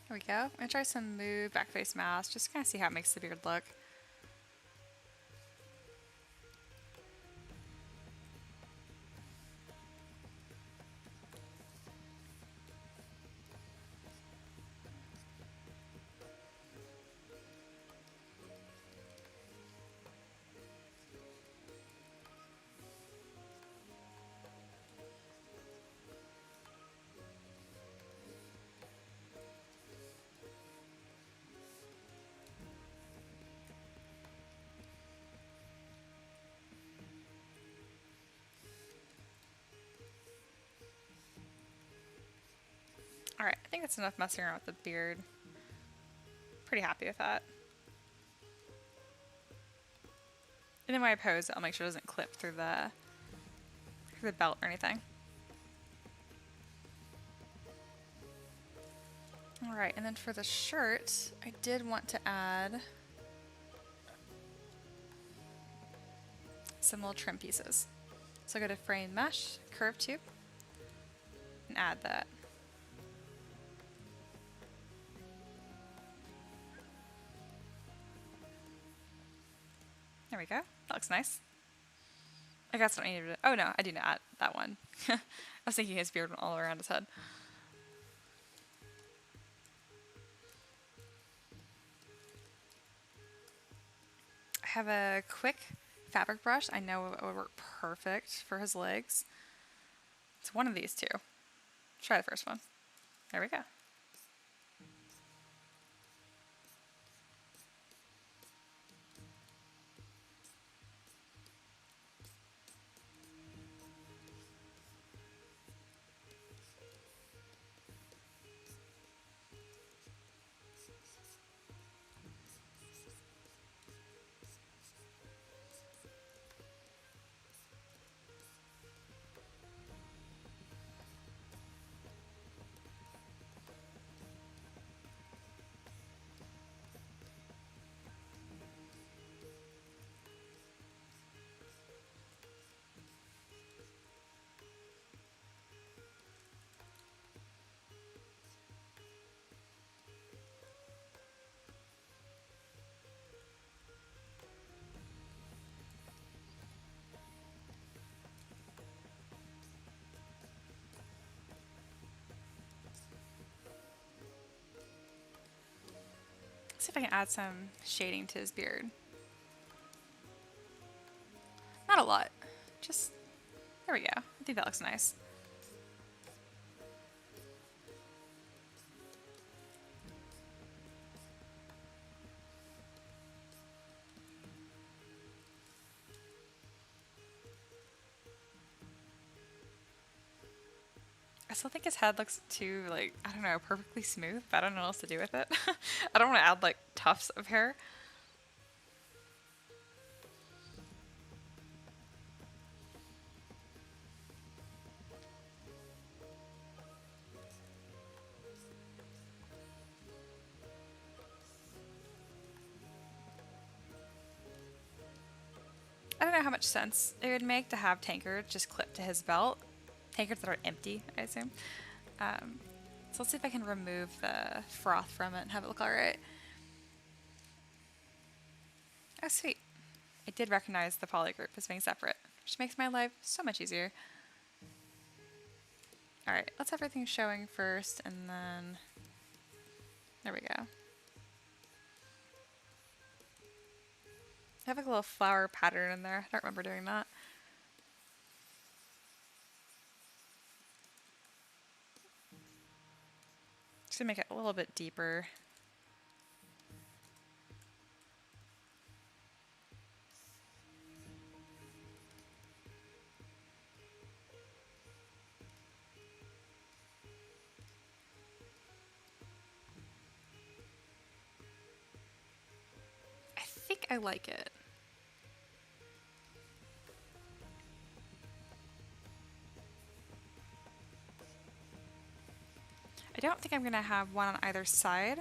There we go. I'm gonna try some move back face mask, just to kind of see how it makes the beard look. Alright, I think that's enough messing around with the beard. Pretty happy with that. And then when I pose, I'll make sure it doesn't clip through the belt or anything. Alright, and then for the shirt, I did want to add some little trim pieces. So go to frame mesh, curve tube, and add that. There we go. That looks nice. I guess I don't need to. Oh no, I do not add that one. I was thinking his beard went all around his head. I have a quick fabric brush. I know it would work perfect for his legs. It's one of these two. Try the first one. There we go. See if I can add some shading to his beard. Not a lot. Just, there we go. I think that looks nice. I still think his head looks too, like, I don't know, perfectly smooth, but I don't know what else to do with it. I don't want to add, like, tufts of hair. I don't know how much sense it would make to have tankards just clipped to his belt. Tankards that are empty, I assume. So let's see if I can remove the froth from it and have it look alright. Oh, sweet. I did recognize the poly group as being separate, which makes my life so much easier. Alright, let's have everything showing first, and then... There we go. I have like a little flower pattern in there. I don't remember doing that. Just to make it a little bit deeper. I think I like it. I don't think I'm going to have one on either side.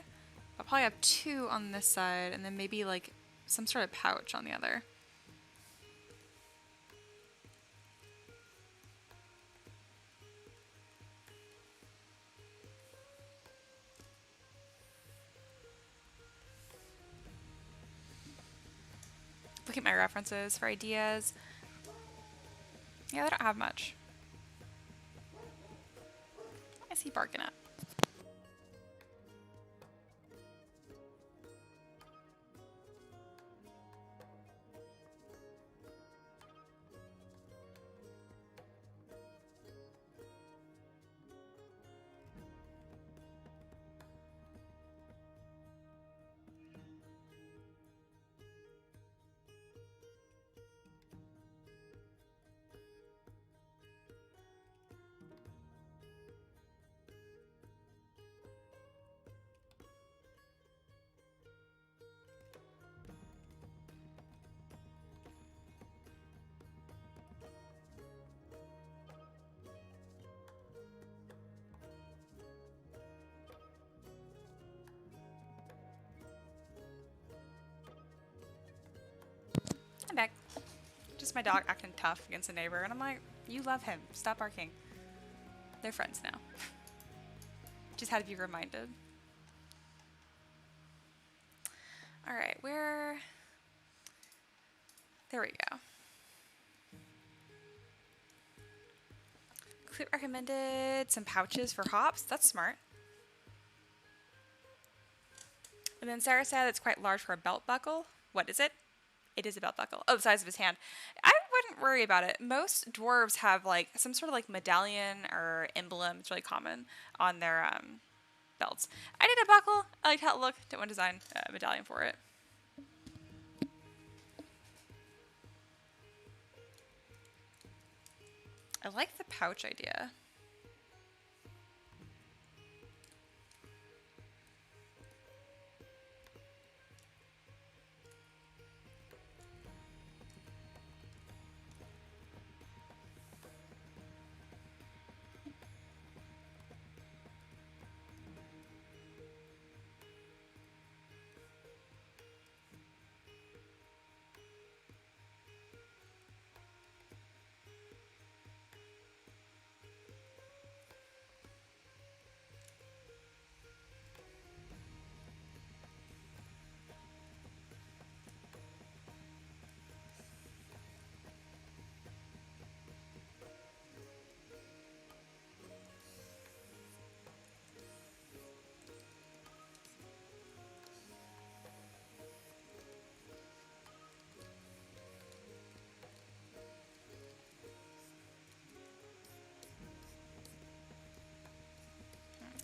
I'll probably have two on this side and then maybe like some sort of pouch on the other. Look at my references for ideas. Yeah, they don't have much. I see barking at. I'm back. just my dog acting tough against a neighbor, and I'm like, you love him. Stop barking. They're friends now. Just had to be reminded. All right, where... There we go. Clip recommended some pouches for hops. That's smart. And then Sarah said it's quite large for a belt buckle. What is it? It is a belt buckle. Oh, the size of his hand. I wouldn't worry about it. Most dwarves have like some sort of like medallion or emblem. It's really common on their belts. I did a buckle. I liked how it looked. Didn't want to design a medallion for it. I like the pouch idea.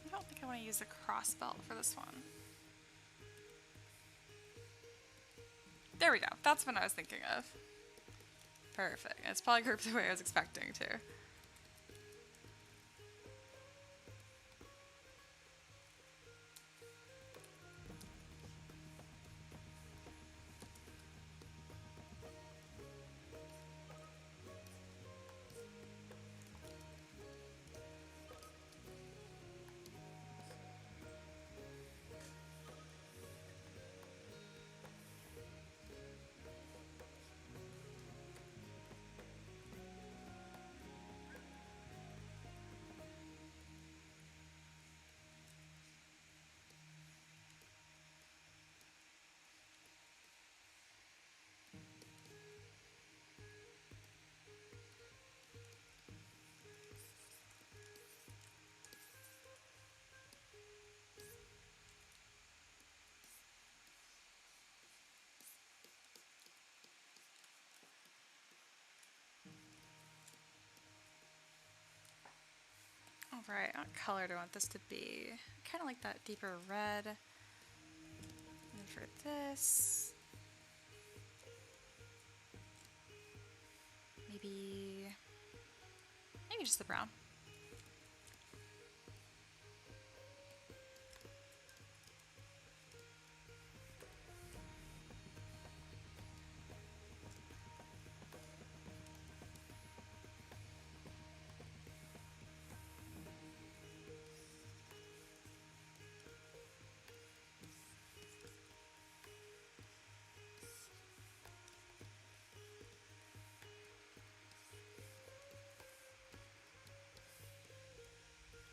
I don't think I want to use a cross belt for this one. There we go. That's what I was thinking of. Perfect. It's probably grouped the way I was expecting to. Alright, what color do I want this to be? Kind of like that deeper red. And then for this, maybe just the brown.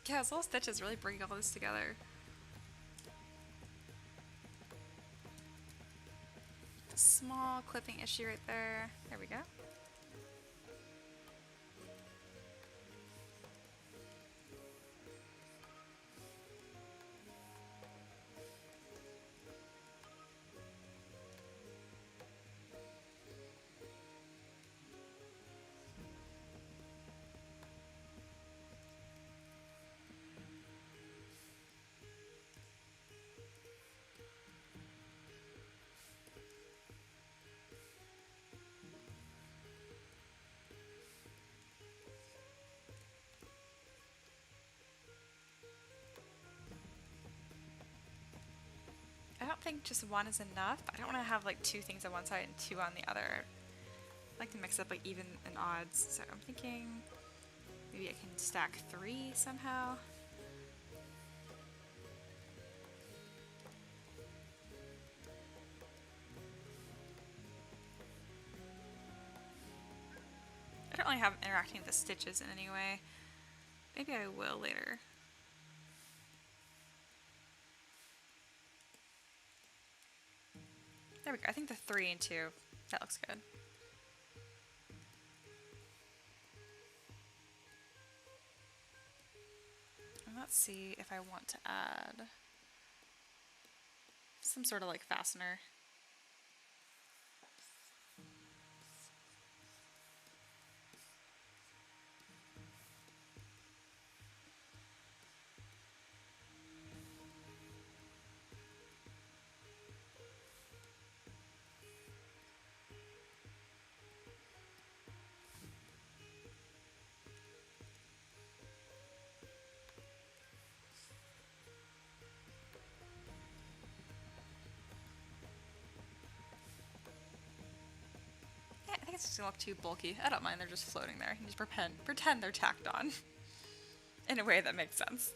Yeah, those little stitches really bring all this together. Small clipping issue right there. There we go. I don't think just one is enough. I don't want to have like two things on one side and two on the other. I like to mix up like even and odds. So I'm thinking maybe I can stack 3 somehow. currently haven't interacting with the stitches in any way. Maybe I will later. There we go. I think the 3 and 2, that looks good. And let's see if I want to add some sort of like fastener. I think it's just gonna look too bulky. I don't mind, they're just floating there. You just pretend they're tacked on in a way that makes sense.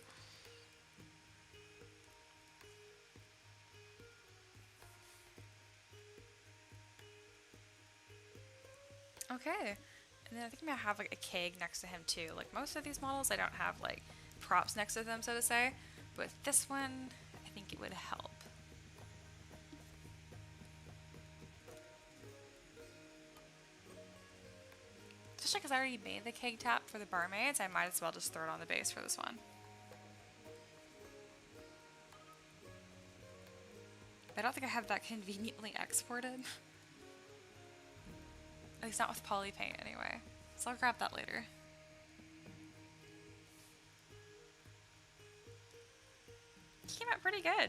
Okay, and then I think I'm gonna have like a keg next to him too. Like most of these models, I don't have like props next to them, so to say, but this one, I think it would help. Especially because I already made the keg tap for the barmaids, I might as well just throw it on the base for this one. I don't think I have that conveniently exported. At least not with poly paint anyway. So I'll grab that later. He came out pretty good.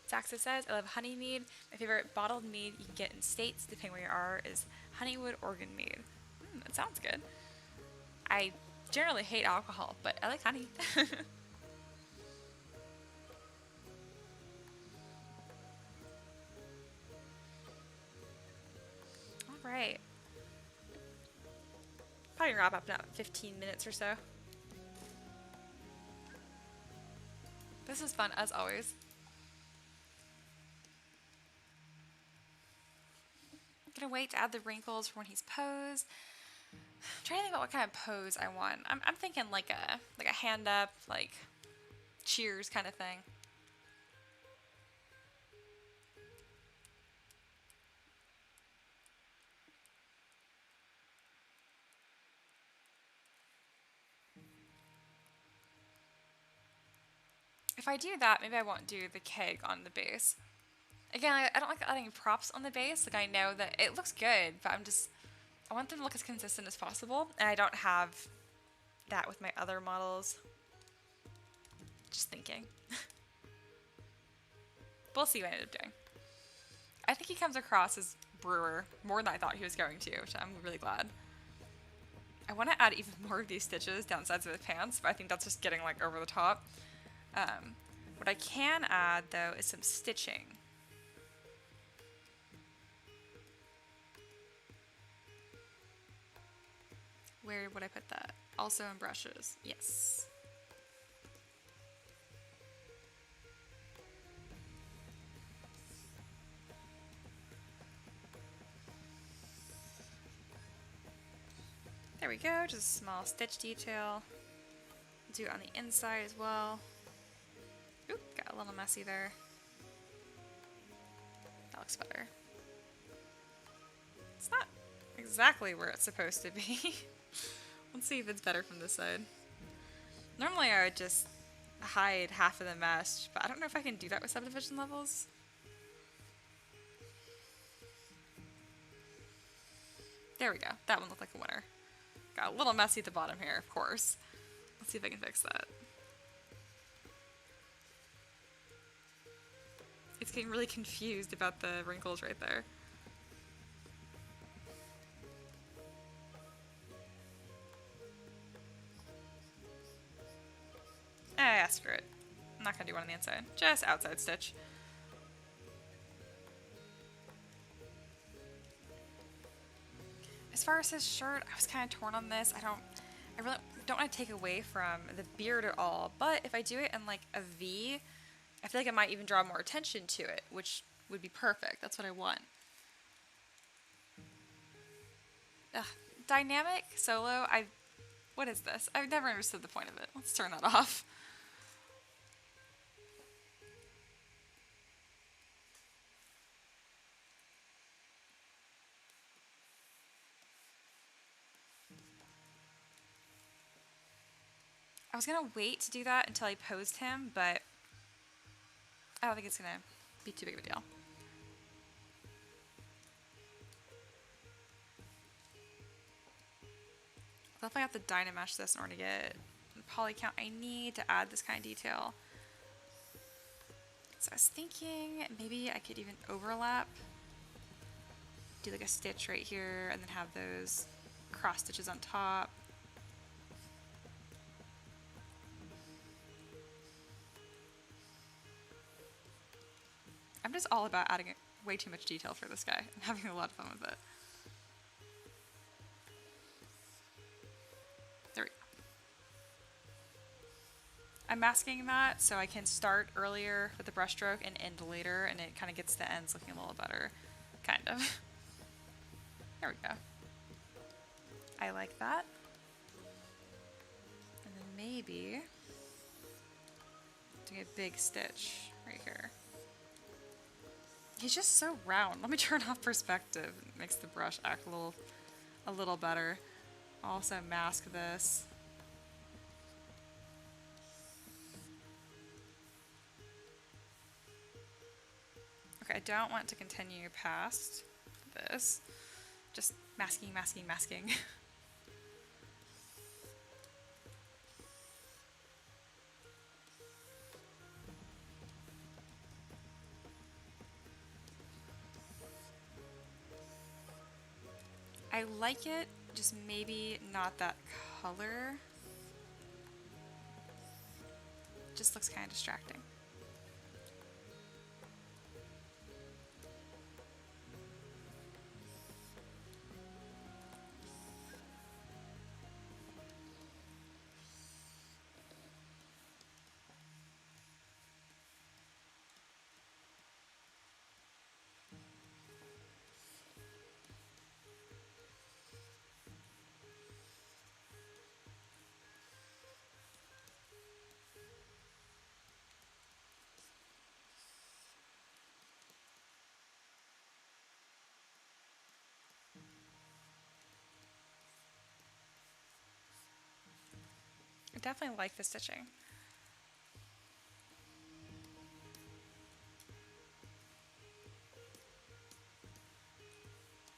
Saxa says, I love honey mead. My favorite bottled mead you can get in states, depending where you are, is honeywood Oregon mead. That sounds good. I generally hate alcohol, but I like honey. Alright. Probably wrap up in about 15 minutes or so. This is fun, as always. I'm gonna wait to add the wrinkles for when he's posed. I'm trying to think about what kind of pose I want. I'm thinking like a hand up, like cheers kind of thing. If I do that, maybe I won't do the keg on the base. Again, I don't like adding props on the base. Like, I know that it looks good, but I want them to look as consistent as possible, and I don't have that with my other models. Just thinking. We'll see what I end up doing. I think he comes across as brewer more than I thought he was going to, which I'm really glad. I want to add even more of these stitches down sides of the pants, but I think that's just getting like over the top. What I can add though is some stitching. Where would I put that? Also in brushes. Yes. There we go, just a small stitch detail. Do it on the inside as well. Oop, got a little messy there. That looks better. It's not exactly where it's supposed to be. Let's see if it's better from this side. Normally I would just hide half of the mesh, but I don't know if I can do that with subdivision levels. There we go. That one looked like a winner. Got a little messy at the bottom here, of course. Let's see if I can fix that. It's getting really confused about the wrinkles right there. Screw it. I'm not gonna do one on the inside. Just outside stitch. As far as his shirt, I was kind of torn on this. I really don't want to take away from the beard at all, but if I do it in like a V, I feel like it might even draw more attention to it, which would be perfect. That's what I want. Ugh. Dynamic solo, what is this? I've never understood the point of it. Let's turn that off. I was gonna wait to do that until I posed him, but I don't think it's gonna be too big of a deal. I'll definitely have to dynamesh this in order to get the poly count I need to add this kind of detail. So I was thinking maybe I could even overlap, do like a stitch right here, and then have those cross stitches on top. I'm just all about adding way too much detail for this guy. I'm having a lot of fun with it. There we go. I'm masking that so I can start earlier with the brush stroke and end later, and it kind of gets the ends looking a little better. Kind of. There we go. I like that. And then maybe doing a big stitch right here. He's just so round. Let me turn off perspective. It makes the brush act a little better. I'll also mask this. Okay, I don't want to continue past this. Just masking, masking, masking. I like it, just maybe not that color. Just looks kind of distracting. I definitely like the stitching.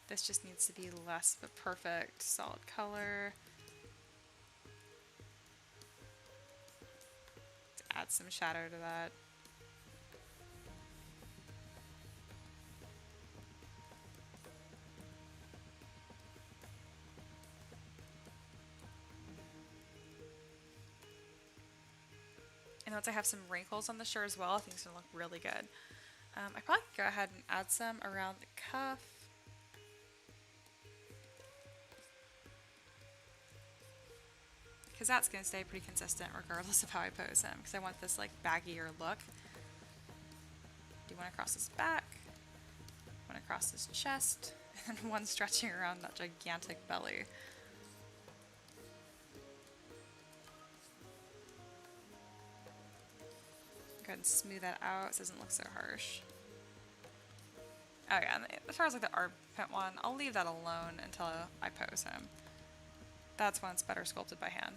This just needs to be less of a perfect solid color. Let's add some shadow to that. And once I have some wrinkles on the shirt as well, I think it's going to look really good. I probably could go ahead and add some around the cuff. Because that's going to stay pretty consistent regardless of how I pose him. Because I want this like baggier look. Do one across his back, one across his chest, and one stretching around that gigantic belly. Go ahead and smooth that out so it doesn't look so harsh. Oh yeah, and as far as like the armpit one, I'll leave that alone until I pose him. That's when it's better sculpted by hand.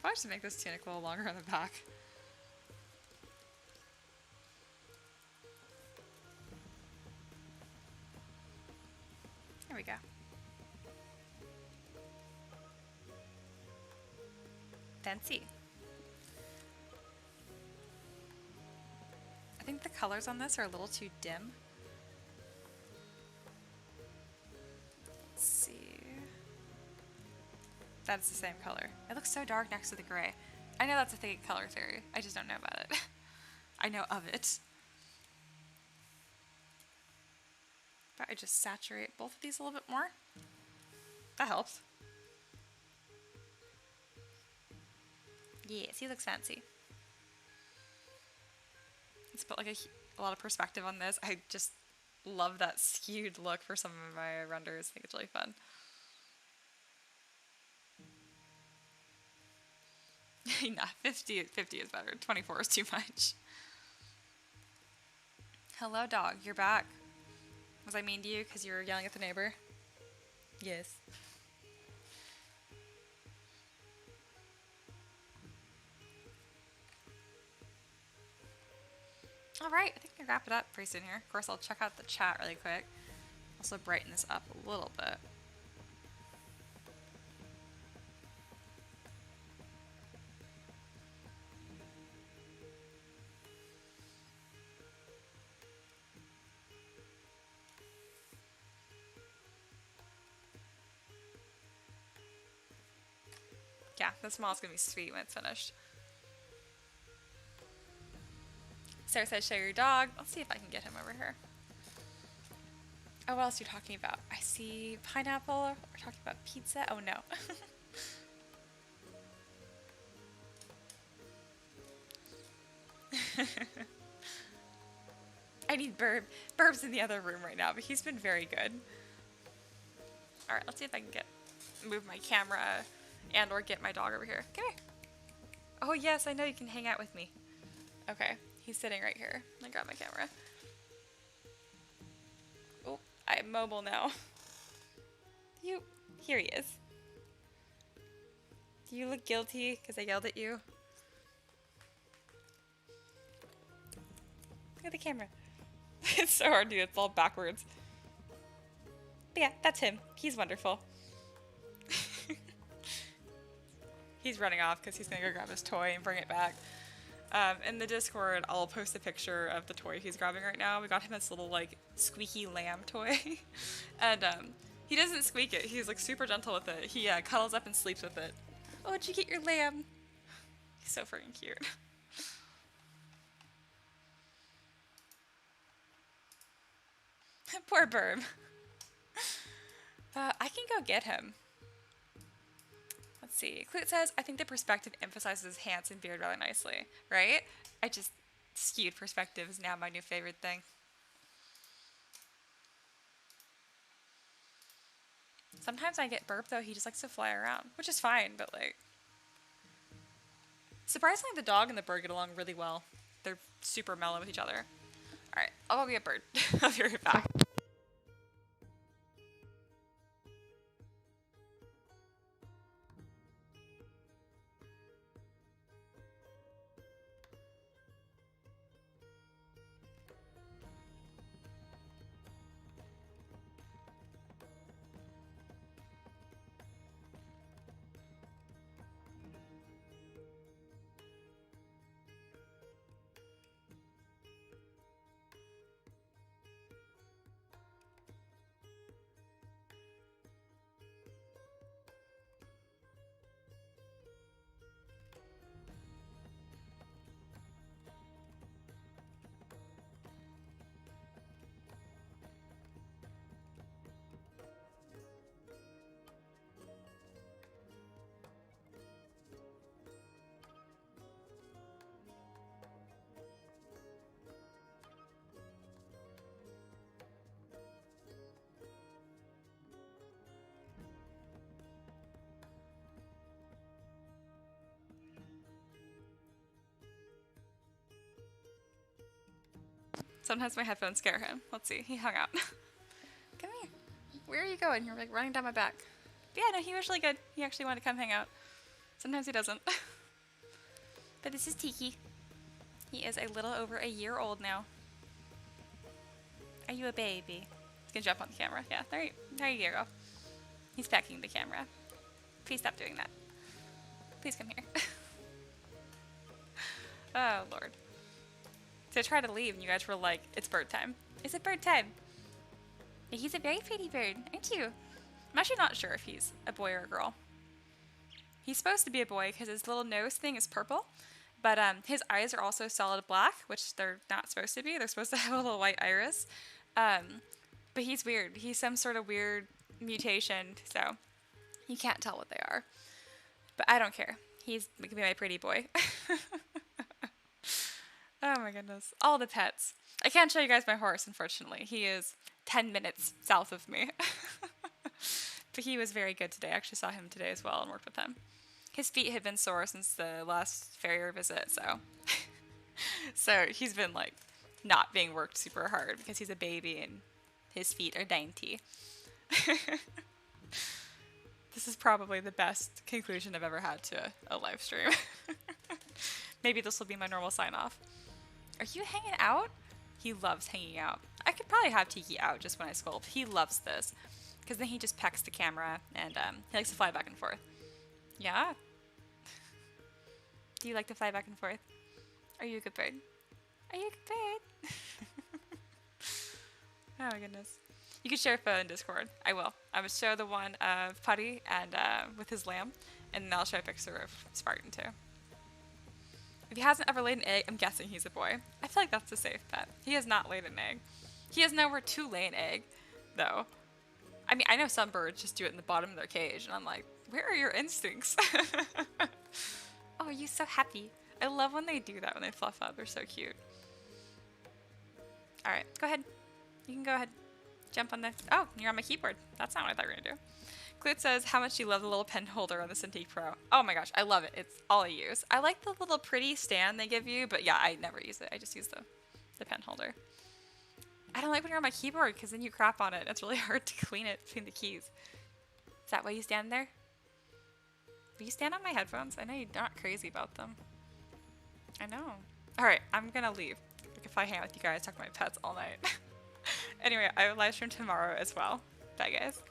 Probably should make this tunic a little longer on the back. There we go. Fancy. I think the colors on this are a little too dim. Let's see. That's the same color. It looks so dark next to the gray. I know that's a thing in color theory. I just don't know about it. I know of it. But I just saturate both of these a little bit more. That helps. Yes, he looks fancy. Let's put like a lot of perspective on this. I just love that skewed look for some of my renders. I think it's really fun. Nah, 50 is better. 24 is too much. Hello, dog. You're back. Was I mean to you because you were yelling at the neighbor? Yes. Alright, I think I can wrap it up pretty soon here. Of course, I'll check out the chat really quick. Also brighten this up a little bit. Yeah, this model's gonna be sweet when it's finished. Sarah says, show your dog. Let's see if I can get him over here. Oh, what else are you talking about? I see pineapple. We're talking about pizza. Oh, no. I need Burb. Burb's in the other room right now, but he's been very good. Alright, let's see if I can move my camera and or get my dog over here. Come here. Oh, yes, I know you can hang out with me. Okay, he's sitting right here. I grab my camera. Oh, I'm mobile now. Here he is. Do you look guilty because I yelled at you? Look at the camera. It's so hard to do. It's all backwards. But yeah, that's him. He's wonderful. He's running off because he's going to go grab his toy and bring it back. In the Discord, I'll post a picture of the toy he's grabbing right now. We got him this little, like, squeaky lamb toy. And he doesn't squeak it. He's, like, super gentle with it. He cuddles up and sleeps with it. Oh, did you get your lamb? He's so freaking cute. Poor Burb. I can go get him. Let's see. Clute says, I think the perspective emphasizes his hands and beard really nicely. Right? Skewed perspective is now my new favorite thing. Sometimes I get Burp, though. He just likes to fly around, which is fine, but, like... Surprisingly, the dog and the bird get along really well. They're super mellow with each other. Alright, I'll go be a bird. I'll be right back. Sometimes my headphones scare him. Let's see. He hung out. Come here. Where are you going? You're like running down my back. But yeah, no, he was really good. He actually wanted to come hang out. Sometimes he doesn't. But this is Tiki. He is a little over a year old now. Are you a baby? He's gonna jump on the camera. Yeah, there you go. He's pecking the camera. Please stop doing that. Please come here. Oh, Lord. So I tried to leave and you guys were like, it's bird time. Is it bird time? Yeah, he's a very pretty bird, aren't you? I'm actually not sure if he's a boy or a girl. He's supposed to be a boy because his little nose thing is purple, but his eyes are also solid black, which they're not supposed to be. They're supposed to have a little white iris. But he's weird. He's some sort of weird mutation, so you can't tell what they are. But I don't care. He's gonna be my pretty boy. Oh my goodness. All the pets. I can't show you guys my horse, unfortunately. He is 10 minutes south of me. But he was very good today. I actually saw him today as well and worked with him. His feet had been sore since the last farrier visit, so so he's been like not being worked super hard because he's a baby and his feet are dainty. This is probably the best conclusion I've ever had to a live stream. Maybe this will be my normal sign off. Are you hanging out? He loves hanging out. I could probably have Tiki out just when I sculpt. He loves this because then he just pecks the camera and he likes to fly back and forth. Yeah? Do you like to fly back and forth? Are you a good bird? Are you a good bird? Oh my goodness. You can share a photo in Discord. I will. I would show the one of Putty and with his lamb, and then I'll show a picture of Spartan too. If he hasn't ever laid an egg, I'm guessing he's a boy. I feel like that's a safe bet. He has not laid an egg. He has nowhere to lay an egg, though. I mean, I know some birds just do it in the bottom of their cage, and I'm like, where are your instincts? Oh, are you so happy? I love when they do that, when they fluff up. They're so cute. Alright, go ahead. You can go ahead. Jump on the... Oh, you're on my keyboard. That's not what I thought you were going to do. Clute says, how much do you love the little pen holder on the Cintiq Pro? Oh my gosh, I love it. It's all I use. I like the little pretty stand they give you, but yeah, I never use it. I just use the pen holder. I don't like when you're on my keyboard because then you crap on it. It's really hard to clean it between the keys. Is that why you stand there? Will you stand on my headphones? I know you're not crazy about them. I know. Alright, I'm gonna leave. If I hang out with you guys, talk to my pets all night. Anyway, I will live stream tomorrow as well. Bye guys.